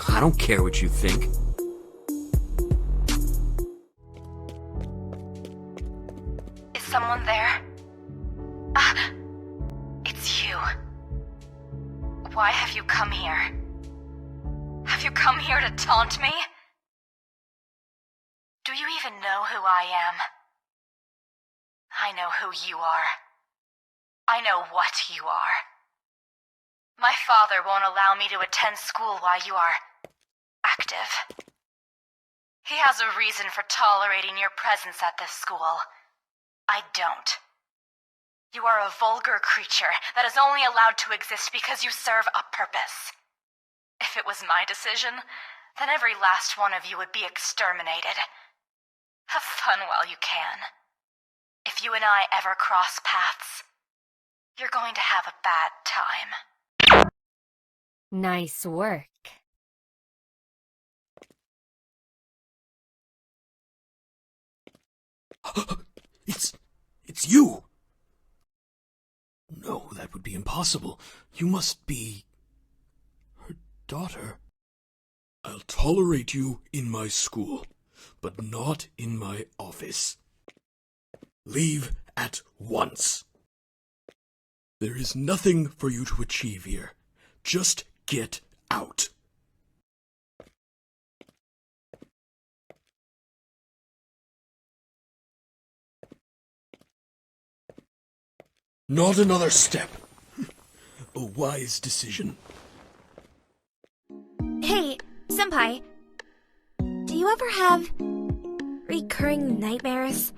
I don't care what you think. Is someone there? It's you. Why have you come here? Have you come here to taunt me? Do you even know who I am? I know who you are. I know what you are. My father won't allow me to attend school while you are active. He has a reason for tolerating your presence at this school. I don't. You are a vulgar creature that is only allowed to exist because you serve a purpose. If it was my decision, then every last one of you would be exterminated. Have fun while you can. If you and I ever cross paths, you're going to have a bad time. Nice work. It's you! No, that would be impossible. You must be... her daughter. I'll tolerate you in my school, but not in my office. Leave at once. There is nothing for you to achieve here. Just get out. Not another step. A wise decision. Hey, Senpai. Do you ever have recurring nightmares?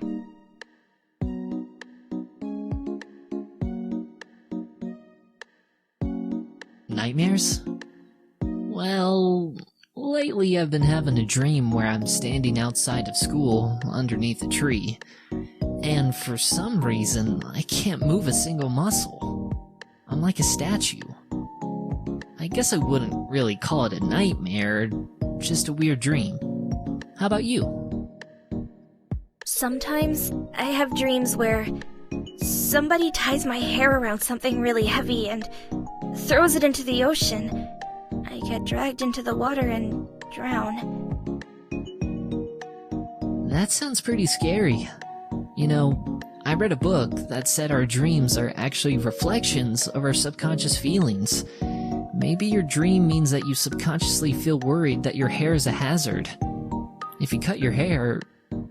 Nightmares? Well, lately I've been having a dream where I'm standing outside of school, underneath a tree, and for some reason, I can't move a single muscle. I'm like a statue. I guess I wouldn't really call it a nightmare, just a weird dream. How about you? Sometimes I have dreams where somebody ties my hair around something really heavy and throws it into the ocean. I get dragged into the water and drown. That sounds pretty scary. You know, I read a book that said our dreams are actually reflections of our subconscious feelings. Maybe your dream means that you subconsciously feel worried that your hair is a hazard. If you cut your hair,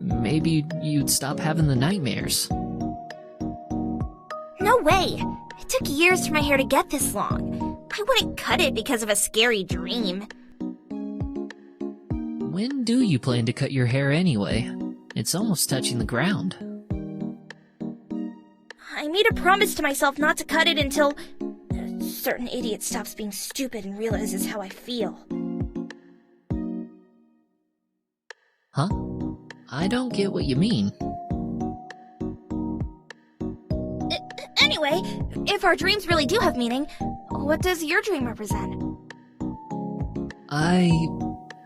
maybe you'd stop having the nightmares. No way! It took years for my hair to get this long. I wouldn't cut it because of a scary dream. When do you plan to cut your hair anyway? It's almost touching the ground. I made a promise to myself not to cut it until a certain idiot stops being stupid and realizes how I feel. Huh? I don't get what you mean. Anyway, if our dreams really do have meaning, what does your dream represent? I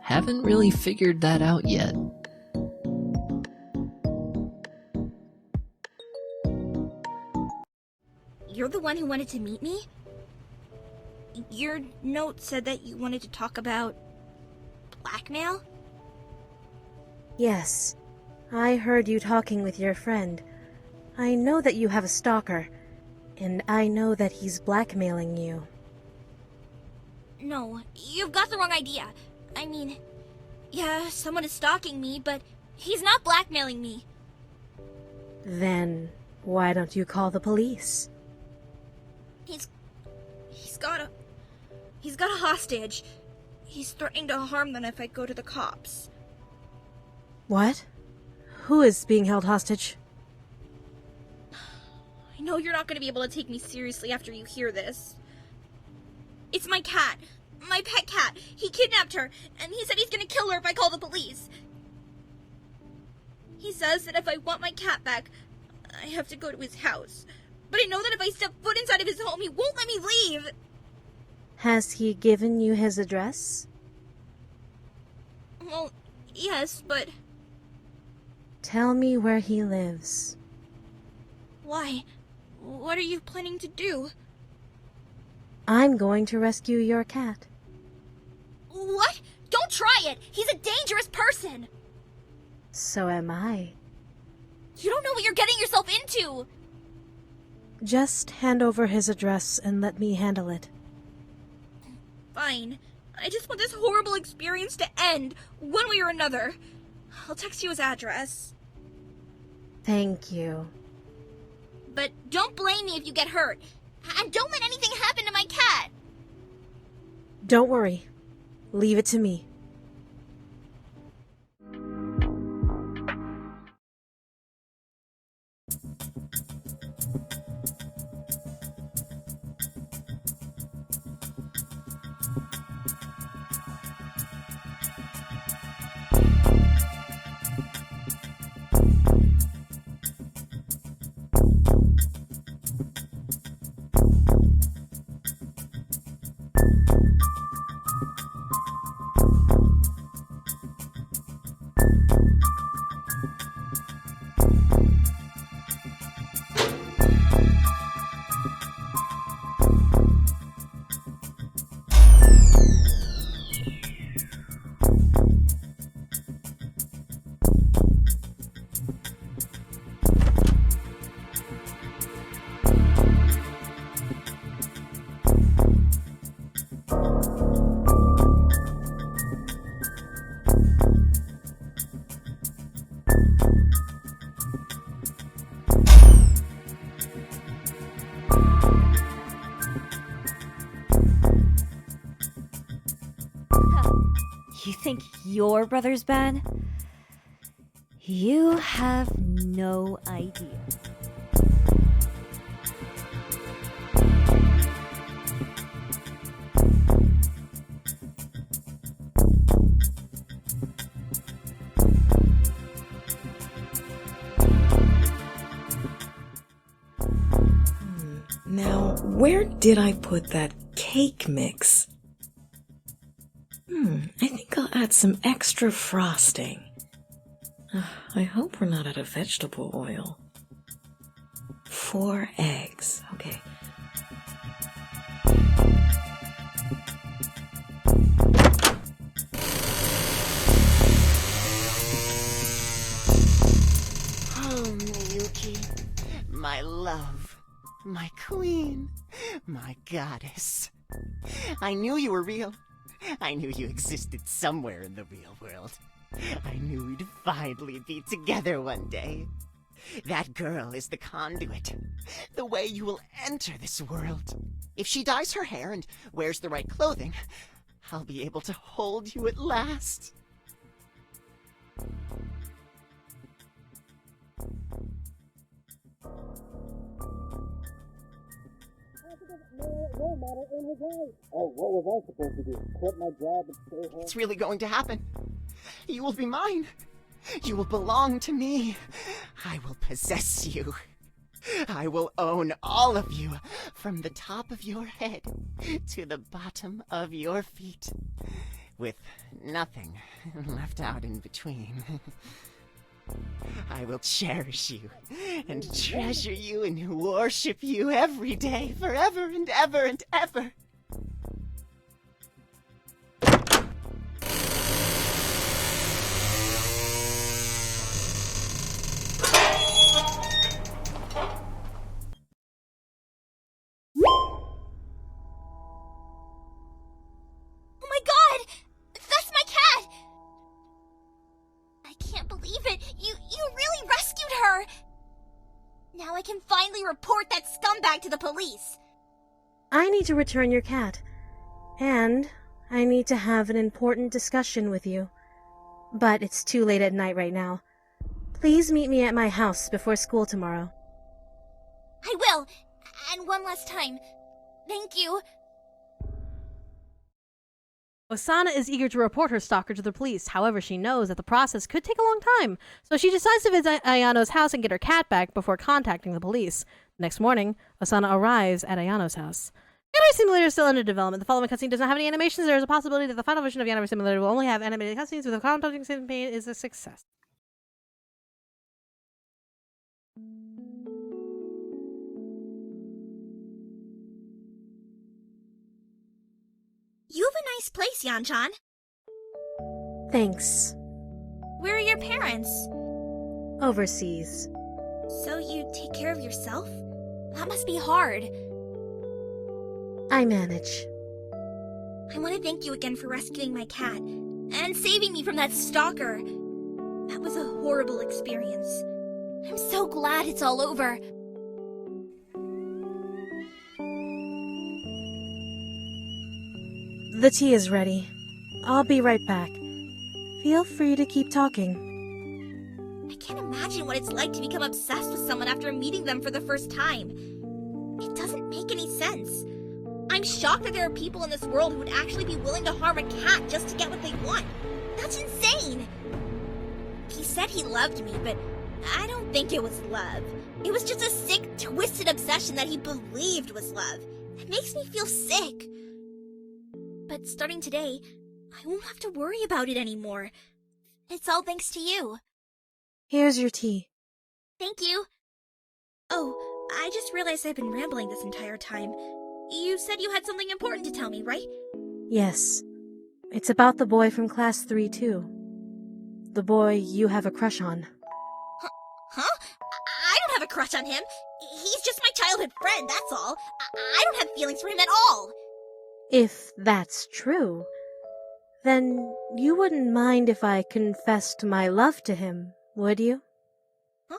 haven't really figured that out yet. You're the one who wanted to meet me? Your note said that you wanted to talk about blackmail? Yes. I heard you talking with your friend. I know that you have a stalker, and I know that he's blackmailing you. No, you've got the wrong idea. I mean, yeah, someone is stalking me, but he's not blackmailing me. Then why don't you call the police? He's got a hostage. He's threatening to harm them if I go to the cops. What? Who is being held hostage? I know you're not going to be able to take me seriously after you hear this. It's my cat. My pet cat. He kidnapped her, and he said he's going to kill her if I call the police. He says that if I want my cat back, I have to go to his house. But I know that if I step foot inside of his home, he won't let me leave. Has he given you his address? Well, yes, but... Tell me where he lives. Why? What are you planning to do? I'm going to rescue your cat. What? Don't try it! He's a dangerous person! So am I. You don't know what you're getting yourself into! Just hand over his address and let me handle it. Fine. I just want this horrible experience to end, one way or another. I'll text you his address. Thank you. But don't blame me if you get hurt. And don't let anything happen to my cat! Don't worry. Leave it to me. You think your brother's bad? You have no idea. Now, where did I put that cake mix? I think I'll add some extra frosting. I hope we're not out of vegetable oil. 4 eggs. Okay. Oh, Miyuki, my love, my queen, my goddess. I knew you were real. I knew you existed somewhere in the real world. I knew we'd finally be together one day. That girl is the conduit, the way you will enter this world. If she dyes her hair and wears the right clothing, I'll be able to hold you at last. Oh, what was I supposed to do? Quit my job and stay home? It's really going to happen. You will be mine. You will belong to me. I will possess you. I will own all of you, from the top of your head to the bottom of your feet, with nothing left out in between. I will cherish you, and treasure you, and worship you every day, forever and ever and ever. Oh my god! That's my cat! I can't believe it! You really rescued her! Now I can finally report that scumbag to the police! I need to return your cat. And I need to have an important discussion with you. But it's too late at night right now. Please meet me at my house before school tomorrow. I will! And one last time, thank you. Osana is eager to report her stalker to the police. However, she knows that the process could take a long time, so she decides to visit Ayano's house and get her cat back before contacting the police. Next morning, Osana arrives at Ayano's house. Yandere Simulator is still under development. The following cutscene does not have any animations. There is a possibility that the final version of Yandere Simulator will only have animated cutscenes, with the contacting campaign is a success. You have a nice place, Yan-chan. Thanks. Where are your parents? Overseas. So you take care of yourself? That must be hard. I manage. I want to thank you again for rescuing my cat and saving me from that stalker. That was a horrible experience. I'm so glad it's all over. The tea is ready. I'll be right back. Feel free to keep talking. I can't imagine what it's like to become obsessed with someone after meeting them for the first time. It doesn't make any sense. I'm shocked that there are people in this world who would actually be willing to harm a cat just to get what they want. That's insane! He said he loved me, but I don't think it was love. It was just a sick, twisted obsession that he believed was love. It makes me feel sick. But starting today, I won't have to worry about it anymore. It's all thanks to you. Here's your tea. Thank you. Oh, I just realized I've been rambling this entire time. You said you had something important to tell me, right? Yes. It's about the boy from class 3 too. The boy you have a crush on. Huh? I don't have a crush on him. He's just my childhood friend, that's all. I don't have feelings for him at all. If that's true, then you wouldn't mind if I confessed my love to him, would you? Huh?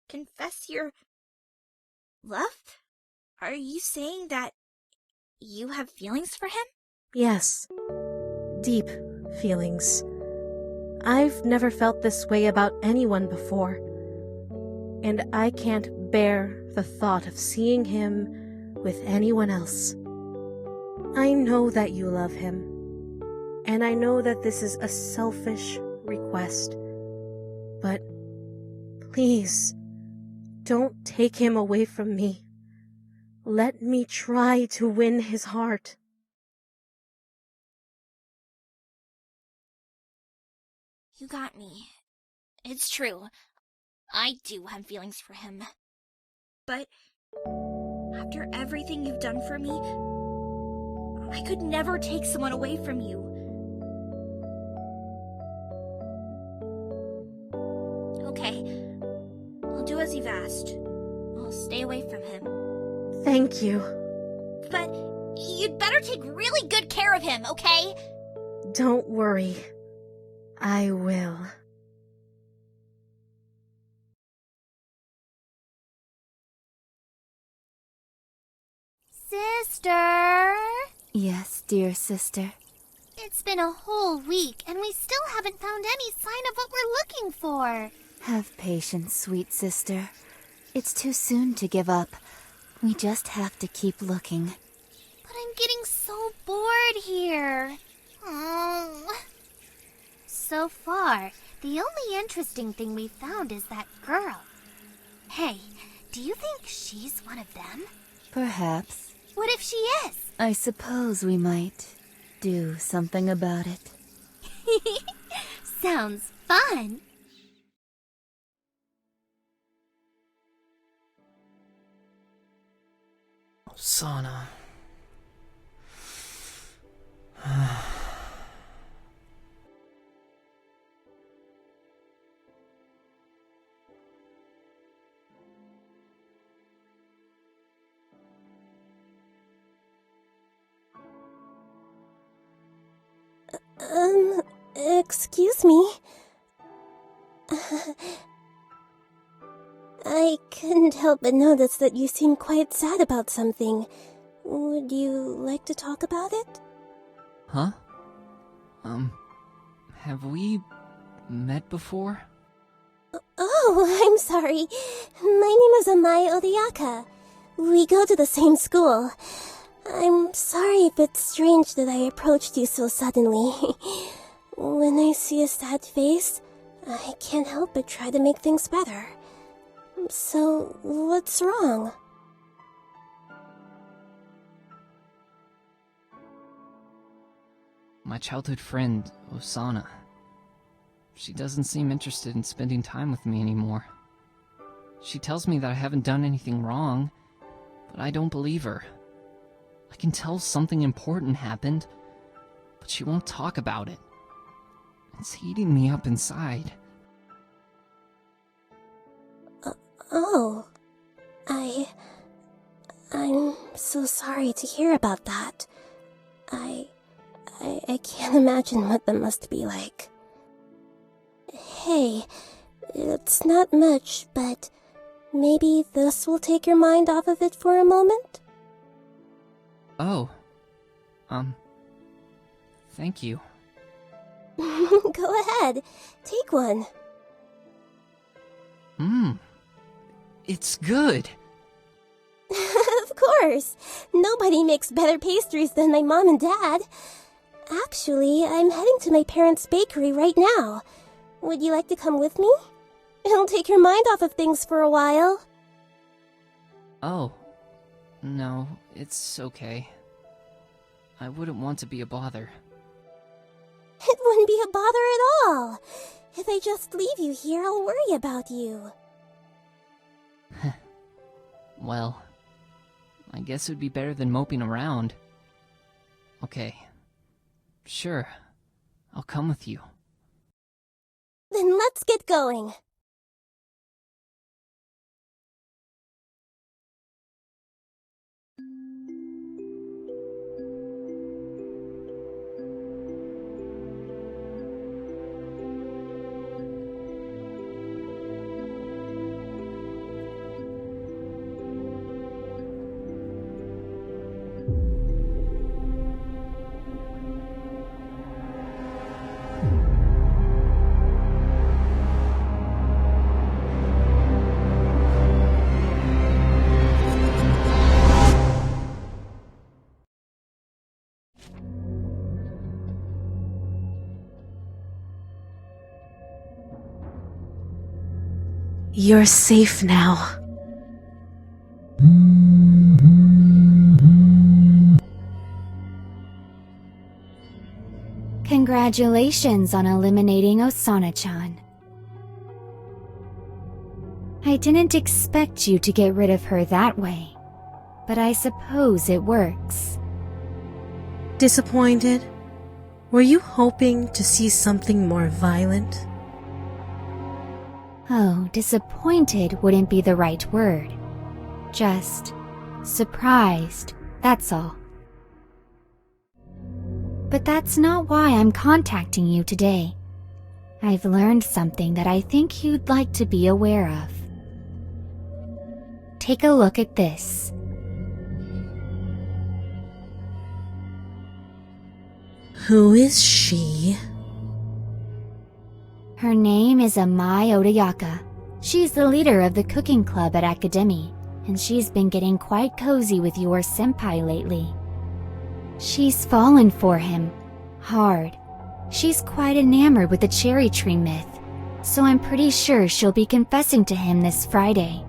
Confess your love? Are you saying that you have feelings for him? Yes. Deep, feelings. I've never felt this way about anyone before, and I can't bear the thought of seeing him with anyone else. I know that you love him, and I know that this is a selfish request, but please, don't take him away from me. Let me try to win his heart. You got me. It's true. I do have feelings for him. But after everything you've done for me, I could never take someone away from you. Okay, I'll do as you've asked. I'll stay away from him. Thank you. But you'd better take really good care of him, okay? Don't worry. I will. Sister? Yes, dear sister. It's been a whole week, and we still haven't found any sign of what we're looking for. Have patience, sweet sister. It's too soon to give up. We just have to keep looking. But I'm getting so bored here. Oh. So far, the only interesting thing we've found is that girl. Hey, do you think she's one of them? Perhaps. What if she is? I suppose we might do something about it. Sounds fun. Sana. Excuse me. I couldn't help but notice that you seem quite sad about something. Would you like to talk about it? Huh? Have we met before? Oh, I'm sorry. My name is Amai Odiaka. We go to the same school. I'm sorry if it's strange that I approached you so suddenly. When I see a sad face, I can't help but try to make things better. So, what's wrong? My childhood friend, Osana. She doesn't seem interested in spending time with me anymore. She tells me that I haven't done anything wrong, but I don't believe her. I can tell something important happened, but she won't talk about it. It's heating me up inside. Oh. I'm so sorry to hear about that. I can't imagine what that must be like. Hey, it's not much, but maybe this will take your mind off of it for a moment? Oh. Thank you. Go ahead. Take one. It's good. Of course. Nobody makes better pastries than my mom and dad. Actually, I'm heading to my parents' bakery right now. Would you like to come with me? It'll take your mind off of things for a while. Oh. No, it's okay. I wouldn't want to be a bother. It wouldn't be a bother at all. If I just leave you here, I'll worry about you. Well, I guess it would be better than moping around. Okay. Sure. I'll come with you. Then let's get going. You're safe now. Congratulations on eliminating Osana-chan. I didn't expect you to get rid of her that way, but I suppose it works. Disappointed? Were you hoping to see something more violent? Oh, disappointed wouldn't be the right word. Just surprised, that's all. But that's not why I'm contacting you today. I've learned something that I think you'd like to be aware of. Take a look at this. Who is she? Her name is Amai Odayaka. She's the leader of the cooking club at Academy, and she's been getting quite cozy with your senpai lately. She's fallen for him, hard. She's quite enamored with the cherry tree myth, so I'm pretty sure she'll be confessing to him this Friday.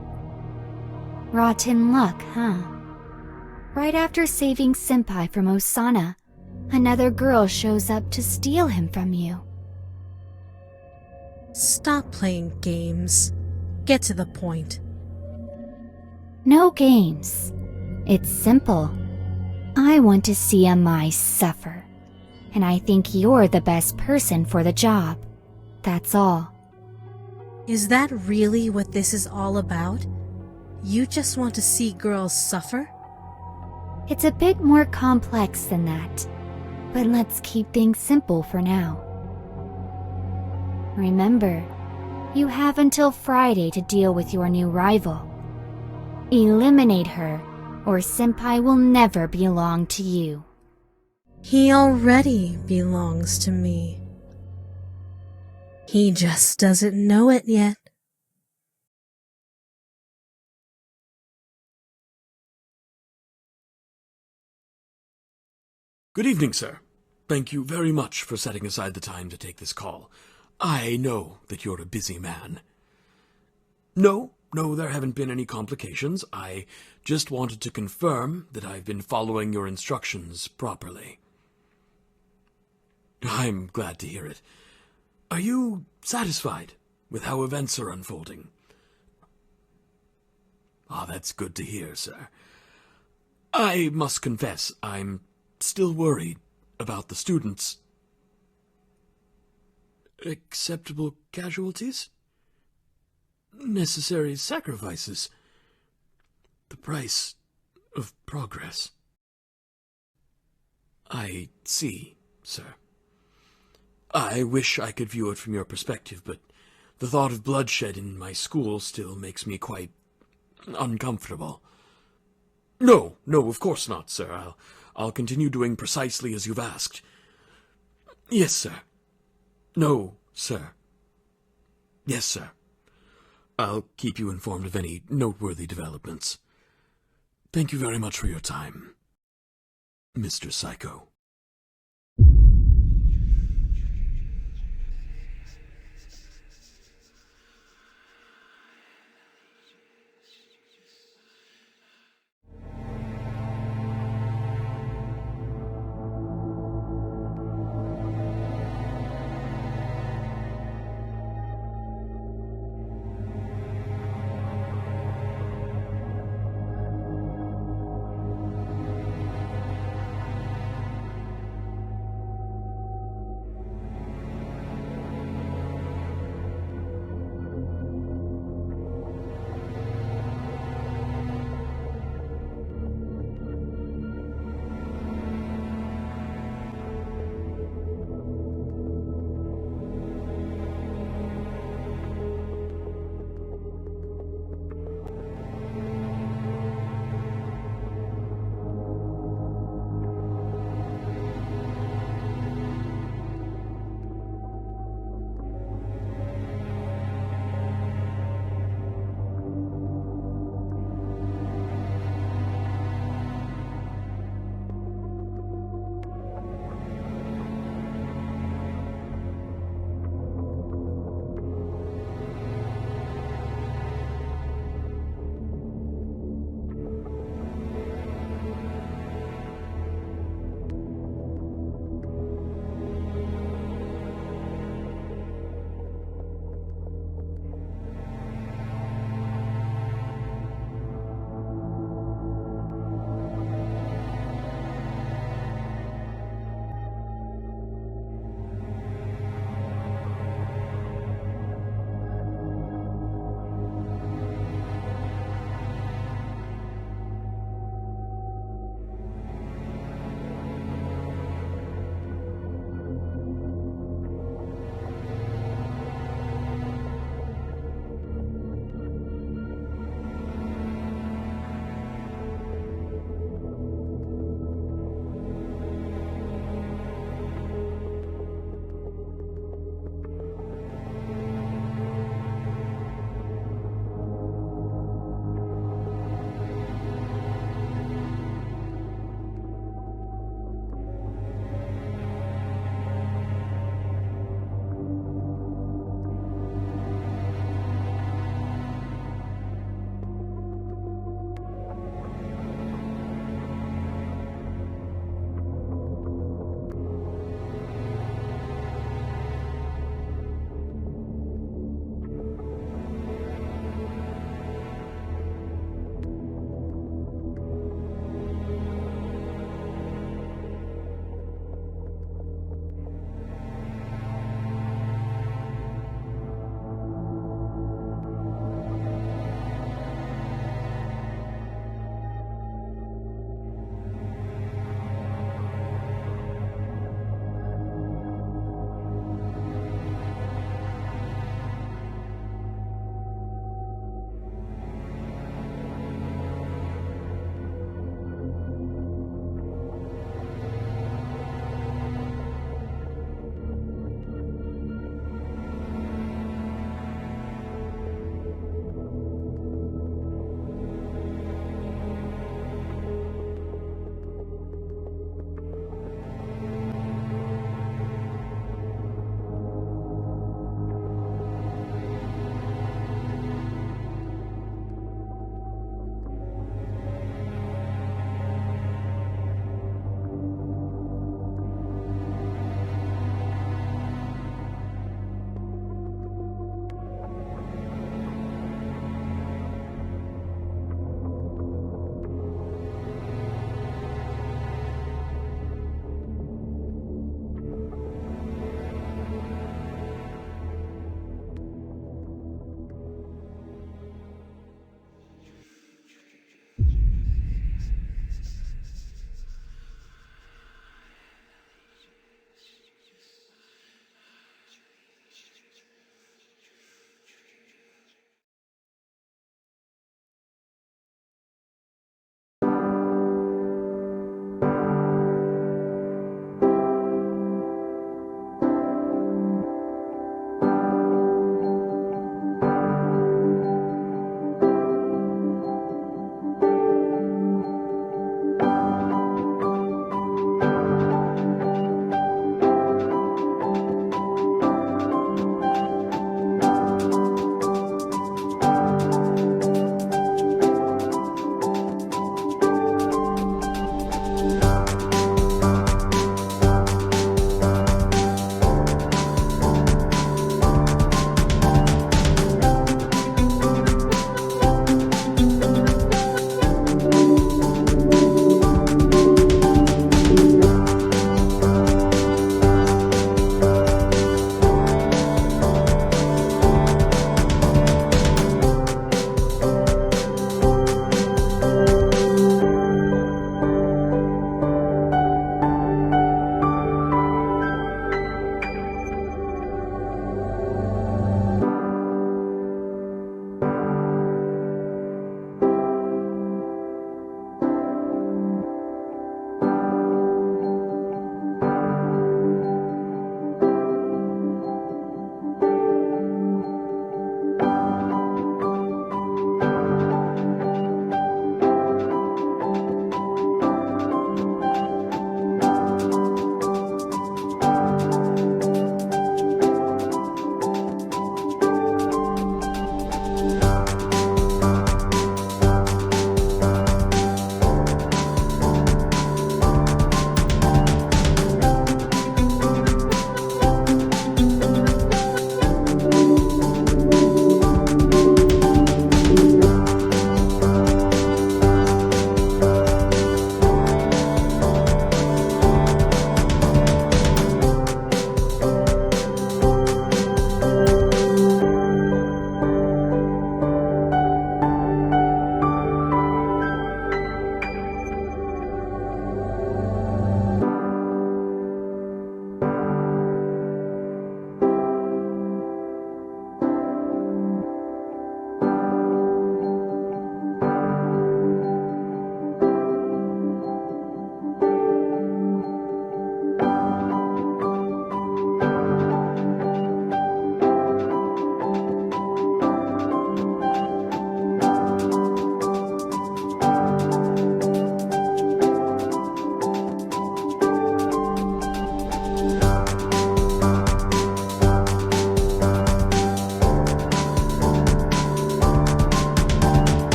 Rotten luck, huh? Right after saving senpai from Osana, another girl shows up to steal him from you. Stop playing games. Get to the point. No games. It's simple. I want to see Amai suffer, and I think you're the best person for the job. That's all. Is that really what this is all about? You just want to see girls suffer? It's a bit more complex than that, but let's keep things simple for now. Remember, you have until Friday to deal with your new rival. Eliminate her, or senpai will never belong to you. He already belongs to me. He just doesn't know it yet. Good evening, sir. Thank you very much for setting aside the time to take this call. I know that you're a busy man. No, there haven't been any complications. I just wanted to confirm that I've been following your instructions properly. I'm glad to hear it. Are you satisfied with how events are unfolding? Ah, that's good to hear, sir. I must confess, I'm still worried about the students. Acceptable casualties? Necessary sacrifices? The price of progress. I see, sir. I wish I could view it from your perspective, but the thought of bloodshed in my school still makes me quite uncomfortable. No, of course not, sir. I'll continue doing precisely as you've asked. Yes, sir. No, sir. Yes, sir. I'll keep you informed of any noteworthy developments. Thank you very much for your time, Mr. Psycho.